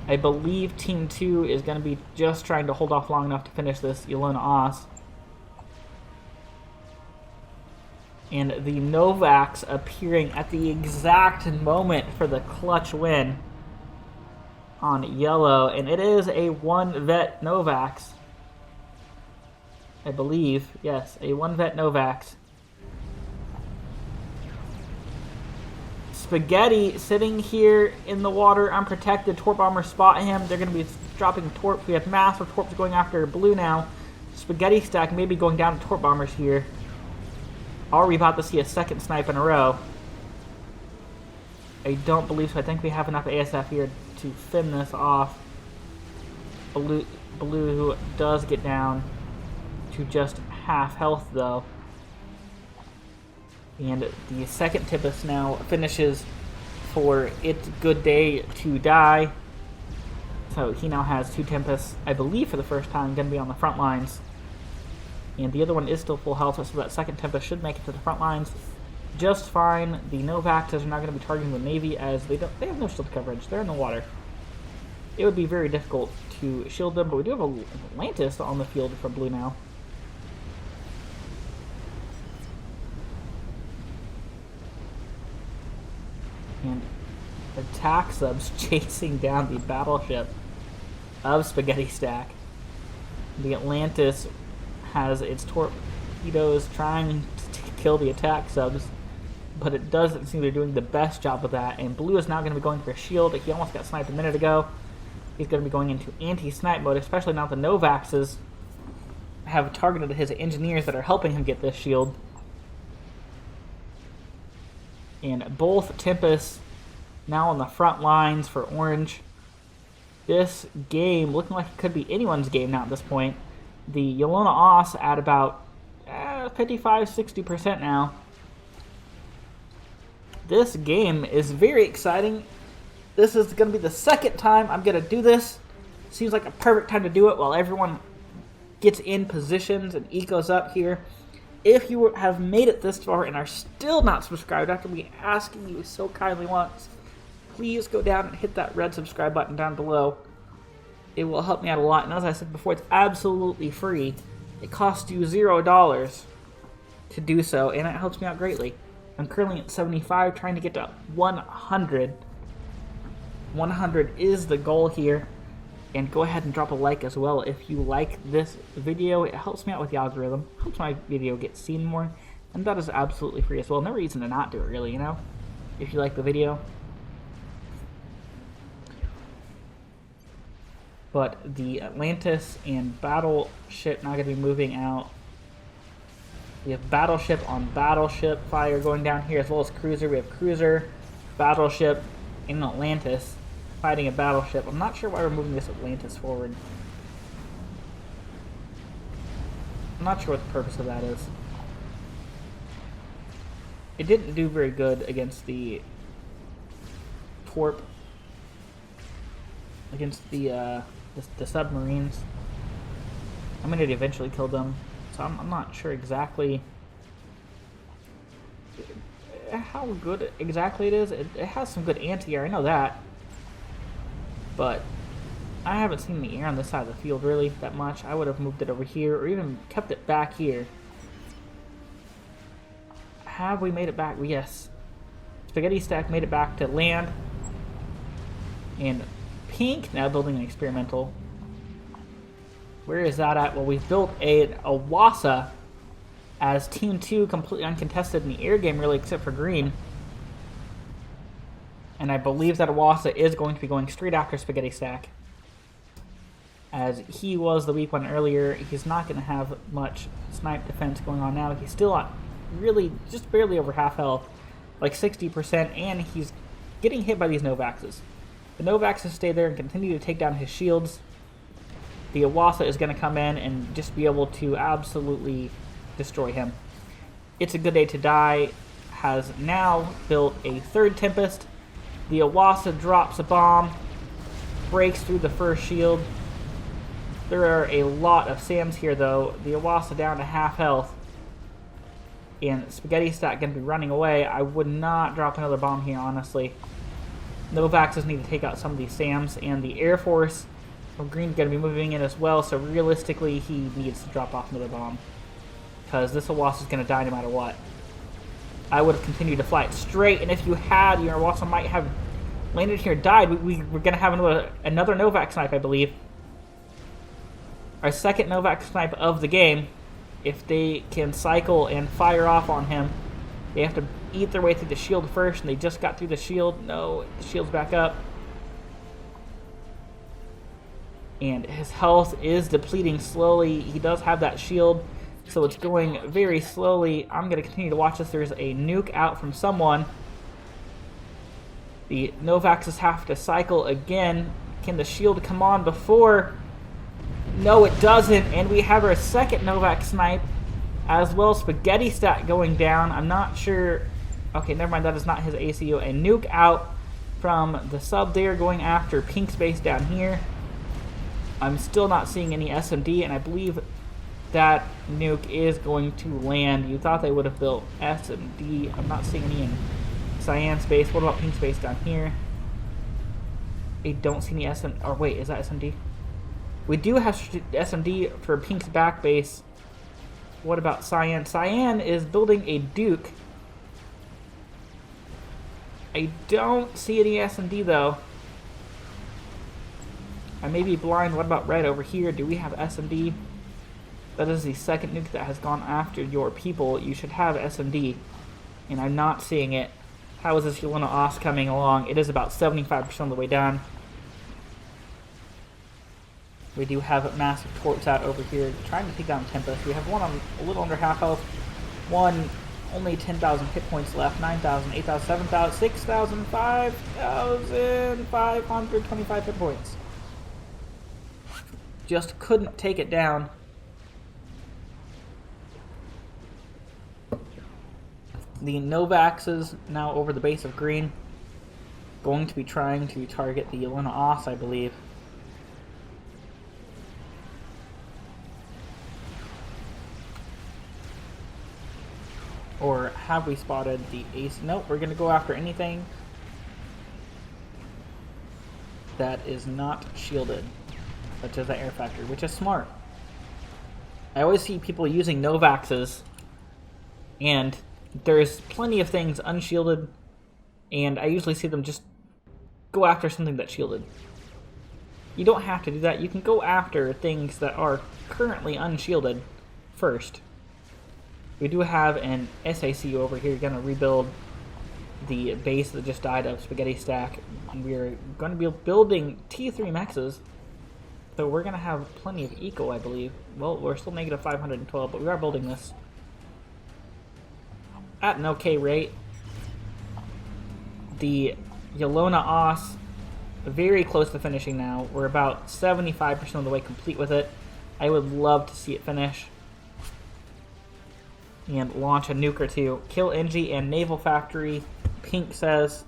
I believe Team 2 is going to be just trying to hold off long enough to finish this Lona Os. And the Novax appearing at the exact moment for the clutch win on yellow. And it is a 1-vet Novax. I believe, yes, a 1-vet Novax. Spaghetti sitting here in the water, unprotected. Torp bombers spot him. They're going to be dropping torps. We have massive torps going after blue now. Spaghetti stack maybe going down to torp bombers here. Are we about to see a second snipe in a row? I don't believe so. I think we have enough ASF here to fin this off. Blue does get down to just half health though. And the second Tempest now finishes for It's Good Day to Die. So he now has 2 Tempests, I believe for the first time, going to be on the front lines. And the other one is still full health, so that second Tempest should make it to the front lines just fine. The Novaxes are now going to be targeting the Navy as they have no shield coverage. They're in the water. It would be very difficult to shield them, but we do have a Atlantis on the field for blue now. And attack subs chasing down the battleship of Spaghetti Stack. The Atlantis has its torpedoes trying to kill the attack subs, but it doesn't seem they're doing the best job of that. And blue is now going to be going for a shield. He almost got sniped a minute ago. He's going to be going into anti-snipe mode, especially now the Novaxes have targeted his engineers that are helping him get this shield. And both Tempests now on the front lines for orange. This game looking like it could be anyone's game now at this point. The Lona Os at about 55-60% now. This game is very exciting. This is going to be the second time I'm going to do this. Seems like a perfect time to do it while everyone gets in positions and ecos up here. If you have made it this far and are still not subscribed after me asking you so kindly once, please go down and hit that red subscribe button down below. It will help me out a lot. And as I said before, it's absolutely free. It costs you $0 to do so, and it helps me out greatly. I'm currently at 75, trying to get to 100. 100 is the goal here. And go ahead and drop a like as well if you like this video. It helps me out with the algorithm, helps my video get seen more, and that is absolutely free as well. No reason to not do it, really, you know, if you like the video. But the Atlantis and Battleship now going to be moving out. We have Battleship on Battleship fire going down here, as well as Cruiser. We have Cruiser, Battleship, and Atlantis fighting a Battleship. I'm not sure why we're moving this Atlantis forward. I'm not sure what the purpose of that is. It didn't do very good against the Torp, against the submarines. I mean, it eventually killed them, so I'm not sure exactly how good exactly it is. It has some good anti-air, I know that. But I haven't seen the air on this side of the field really that much. I would have moved it over here or even kept it back here. Have we made it back? Yes. Spaghetti Stack made it back to land. And pink now building an experimental. Where is that at? Well, we've built a Wassa as Team 2 completely uncontested in the air game, really, except for green. And I believe that Wassa is going to be going straight after Spaghetti Stack. As he was the weak one earlier, he's not going to have much snipe defense going on now. He's still at really just barely over half health, like 60%, and he's getting hit by these Novaxes. The Novaxes stay there and continue to take down his shields. The Wassa is going to come in and just be able to absolutely destroy him. It's a Good Day to Die has now built a third Tempest. The Wassa drops a bomb, breaks through the first shield. There are a lot of Sams here, though. The Wassa down to half health. And Spaghetti Stack going to be running away. I would not drop another bomb here, honestly. Novaxes need to take out some of these Sams, and the Air Force of Green is going to be moving in as well, so realistically he needs to drop off another bomb. Because this Wassa is going to die no matter what. I would have continued to fly it straight, and if you had, your Wassa might have landed here and died. We're going to have another Novax snipe, I believe. Our second Novax snipe of the game. If they can cycle and fire off on him, they have to eat their way through the shield first, and they just got through the shield. No, the shield's back up. And his health is depleting slowly. He does have that shield, so it's going very slowly. I'm going to continue to watch this. There's a nuke out from someone. The Novaxes have to cycle again. Can the shield come on before? No, it doesn't. And we have our second Novax snipe, as well as Spaghetti Stack going down. I'm not sure. Okay, never mind. That is not his ACU. A nuke out from the sub there going after pink space down here. I'm still not seeing any SMD, and I believe that nuke is going to land. You thought they would have built SMD. I'm not seeing any in cyan space. What about pink space down here? I don't see any SMD. Or wait, is that SMD? We do have SMD for pink's back base. What about cyan? Cyan is building a Duke. I don't see any SMD though. I may be blind. What about red over here? Do we have SMD? That is the second nuke that has gone after your people. You should have SMD. And I'm not seeing it. How is this Yelena Os coming along? It is about 75% of the way down. We do have massive torps out over here trying to take down Tempest. We have one on a little under half health. One only 10,000 hit points left. 9,000, 8,000, 7,000, 6,000, 5,525 hit points. Just couldn't take it down. The Novaxes now over the base of green. Going to be trying to target the Yelena Os, I believe. Or have we spotted the ace? Nope, we're going to go after anything that is not shielded, such as the air factory, which is smart. I always see people using Novaxes, and there's plenty of things unshielded, and I usually see them just go after something that's shielded. You don't have to do that. You can go after things that are currently unshielded first. We do have an SAC over here. Going to rebuild the base that just died of Spaghetti Stack. And we're going to be building T3 mexes. So we're going to have plenty of eco, I believe. Well, we're still negative 512, but we are building this at an okay rate. The Yelena Os, very close to finishing now. We're about 75% of the way complete with it. I would love to see it finish and launch a nuke or two. Kill NG and Naval Factory, Pink says.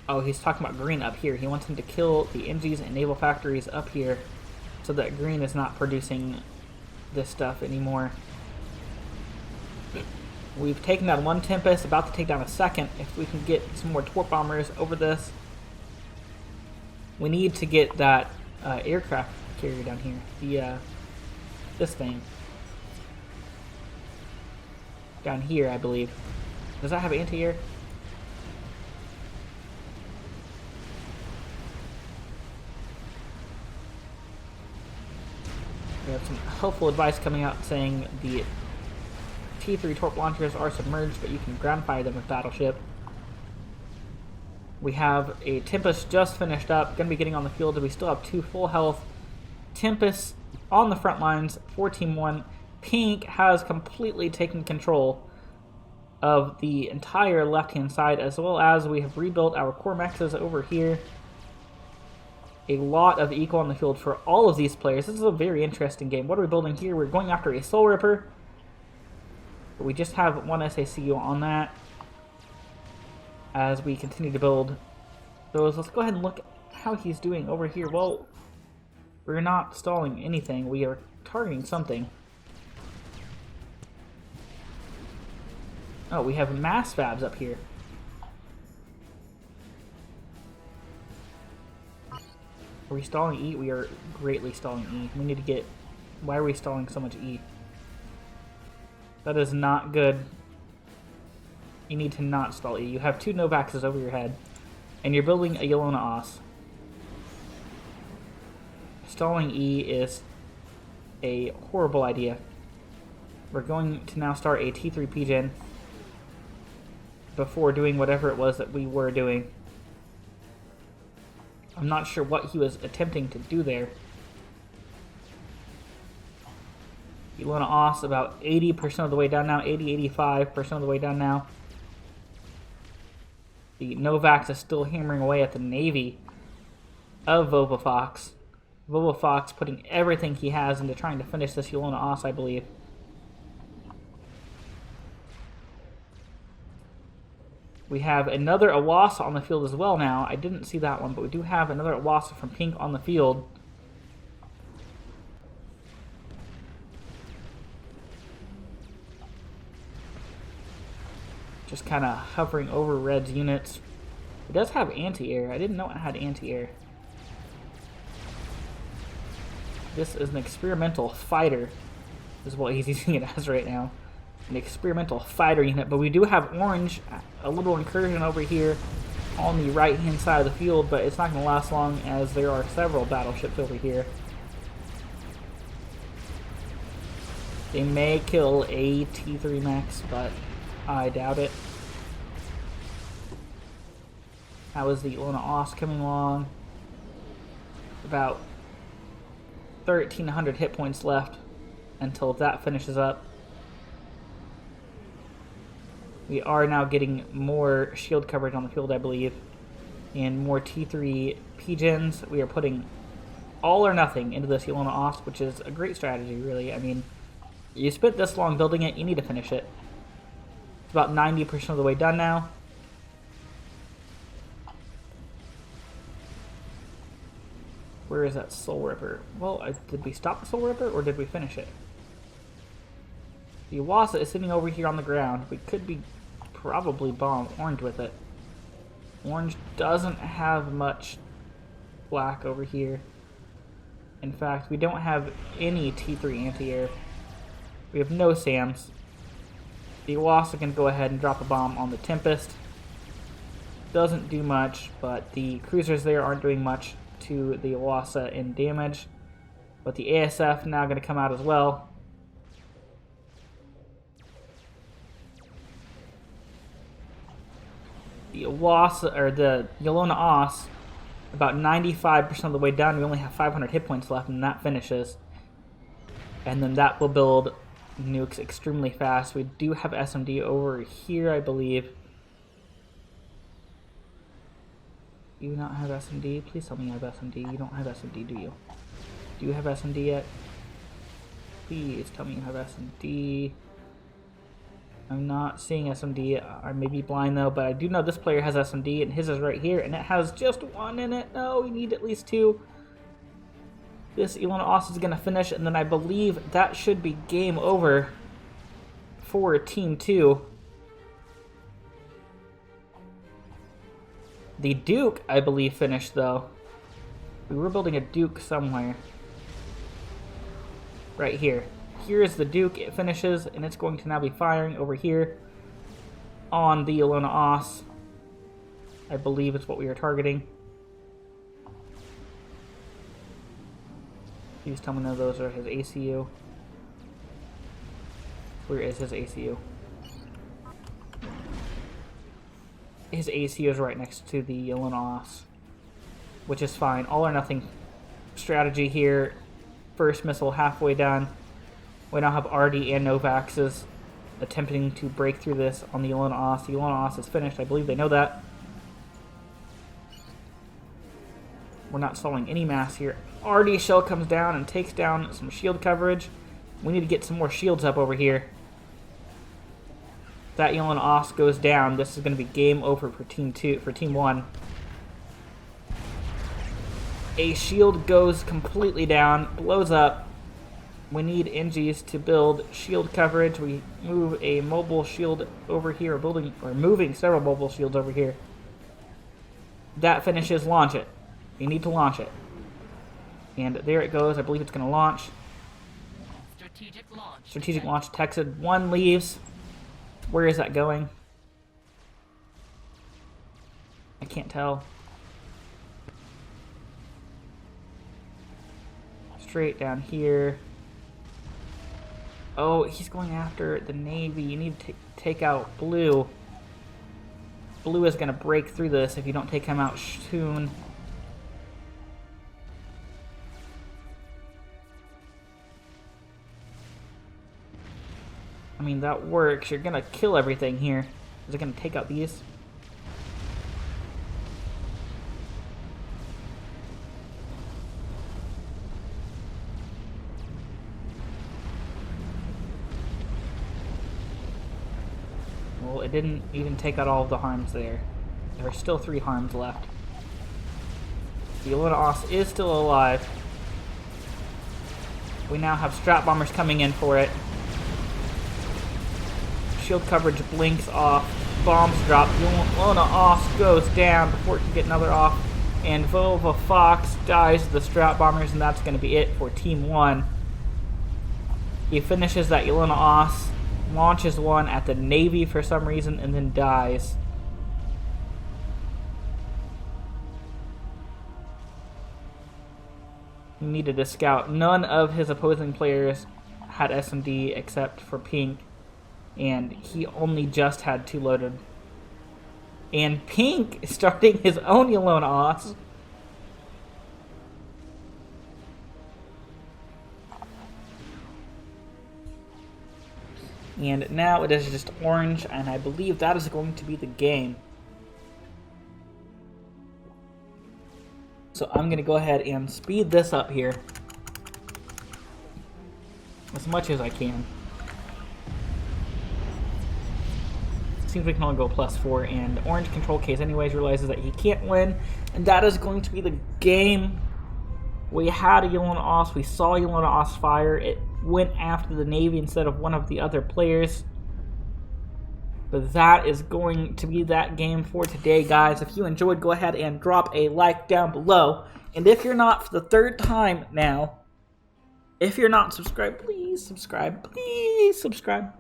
Oh, he's talking about green up here. He wants him to kill the NGs and Naval Factories up here so that green is not producing this stuff anymore. We've taken down one Tempest, about to take down a second. If we can get some more Torp Bombers over this. We need to get that aircraft carrier down here? The, this thing. Down here, I believe. Does that have anti-air? We have some helpful advice coming out saying the T3 torp launchers are submerged, but you can ground fire them with battleship. We have a Tempest just finished up, going to be getting on the field. We still have 2 full health Tempests on the front lines for Team 1. Pink has completely taken control of the entire left-hand side, as well as we have rebuilt our core mexes over here. A lot of eco on the field for all of these players. This is a very interesting game. What are we building here? We're going after a Soul Ripper. But we just have 1 SACU on that. As we continue to build those, let's go ahead and look at how he's doing over here. Well, we're not stalling anything. We are targeting something. Oh, we have mass fabs up here. Are we stalling E? We are greatly stalling E. We need to get... Why are we stalling so much E? That is not good. You need to not stall E. You have 2 Novaxes over your head, and you're building a Yelona Os. Stalling E is a horrible idea. We're going to now start a T3 PGen before doing whatever it was that we were doing. I'm not sure what he was attempting to do there. Yelona Os about 80% of the way down now, 80-85% of the way down now. The Novax is still hammering away at the Navy of Vovafox. Vovafox putting everything he has into trying to finish this Yelona Os, I believe. We have another Awasa on the field as well now. I didn't see that one, but we do have another Awasa from Pink on the field. Just kind of hovering over Red's units. It does have anti-air. I didn't know it had anti-air. This is an experimental fighter, is what he's using it as right now. An experimental fighter unit, but we do have Orange, a little incursion over here on the right-hand side of the field, but it's not going to last long as there are several battleships over here. They may kill a T3 Max, but I doubt it. How is the Yelona Os coming along? About 1,300 hit points left until that finishes up. We are now getting more shield coverage on the field, I believe, and more T3 PGens. We are putting all or nothing into this Yelona Os, which is a great strategy, really. I mean, you spent this long building it, you need to finish it. It's about 90% of the way done now. Where is that Soul Ripper? Well, did we stop the Soul Ripper, or did we finish it? The Awasa is sitting over here on the ground. We could be probably bomb Orange with it. Orange doesn't have much black over here. In fact, we don't have any T3 anti-air. We have no SAMs. The Awasa can go ahead and drop a bomb on the Tempest. Doesn't do much, but the cruisers there aren't doing much to the Awasa in damage. But the ASF now going to come out as well. The Awasa, or the Yelona Os, about 95% of the way done. We only have 500 hit points left, and that finishes. And then that will build nukes extremely fast. We do have SMD over here, I believe. Do you not have SMD? Please tell me you have SMD. You don't have SMD, do you? Do you have SMD yet? Please tell me you have SMD. I'm not seeing SMD. I may be blind though, but I do know this player has SMD, and his is right here, and it has just 1 in it. No, we need at least 2. This Yelona Os is going to finish, and then I believe that should be game over for Team 2. The Duke, I believe, finished, though. We were building a Duke somewhere. right here. Here is the Duke. It finishes, and it's going to now be firing over here on the Yelona Os. I believe it's what we are targeting. Please tell me none of those are his ACU. Where is his ACU? His ACU is right next to the Yelona Os, which is fine. All or nothing strategy here. First missile halfway done. We now have Artie and Novaxes attempting to break through this on the Yelona Os. The Yelona Os is finished. I believe they know that. We're not stalling any mass here. Artie shell comes down and takes down some shield coverage. We need to get some more shields up over here. That Yelona Os goes down. This is going to be game over for Team 1. A shield goes completely down, blows up. We need NGs to build shield coverage. We move a mobile shield over here, moving several mobile shields over here. That finishes. Launch it. You need to launch it. And there it goes. I believe it's going to launch. Strategic launch detected. One leaves. Where is that going? I can't tell. Straight down here. Oh, he's going after the Navy. You need to take out Blue. Blue is going to break through this if you don't take him out soon. I mean, that works. You're going to kill everything here. Is it going to take out these? Well, it didn't even take out all of the harms there. There are still 3 harms left. The Yelona Os is still alive. We now have strap bombers coming in for it. Shield coverage blinks off. Bombs drop. Yelona Os goes down before it can get another off. And Vova Fox dies to the strap bombers, and that's going to be it for Team 1. He finishes that Yelona Os, launches one at the Navy for some reason, and then dies. He needed to scout. None of his opposing players had SMD except for Pink. And he only just had 2 loaded. And Pink is starting his own Yelona Os. And now it is just orange, and I believe that is going to be the game. So I'm going to go ahead and speed this up here as much as I can. Seems we can only go +4, and Orange Control Case anyways realizes that he can't win, and that is going to be the game. We had a Yelona Os, we saw Yelona Os fire, it went after the Navy instead of one of the other players. But that is going to be that game for today, guys. If you enjoyed, go ahead and drop a like down below. And if you're not, for the 3rd time now, if you're not subscribed, please subscribe. Please subscribe.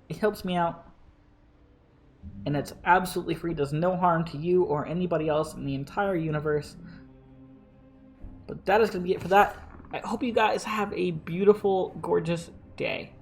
It helps me out. And it's absolutely free, does no harm to you or anybody else in the entire universe. But that is going to be it for that. I hope you guys have a beautiful, gorgeous day.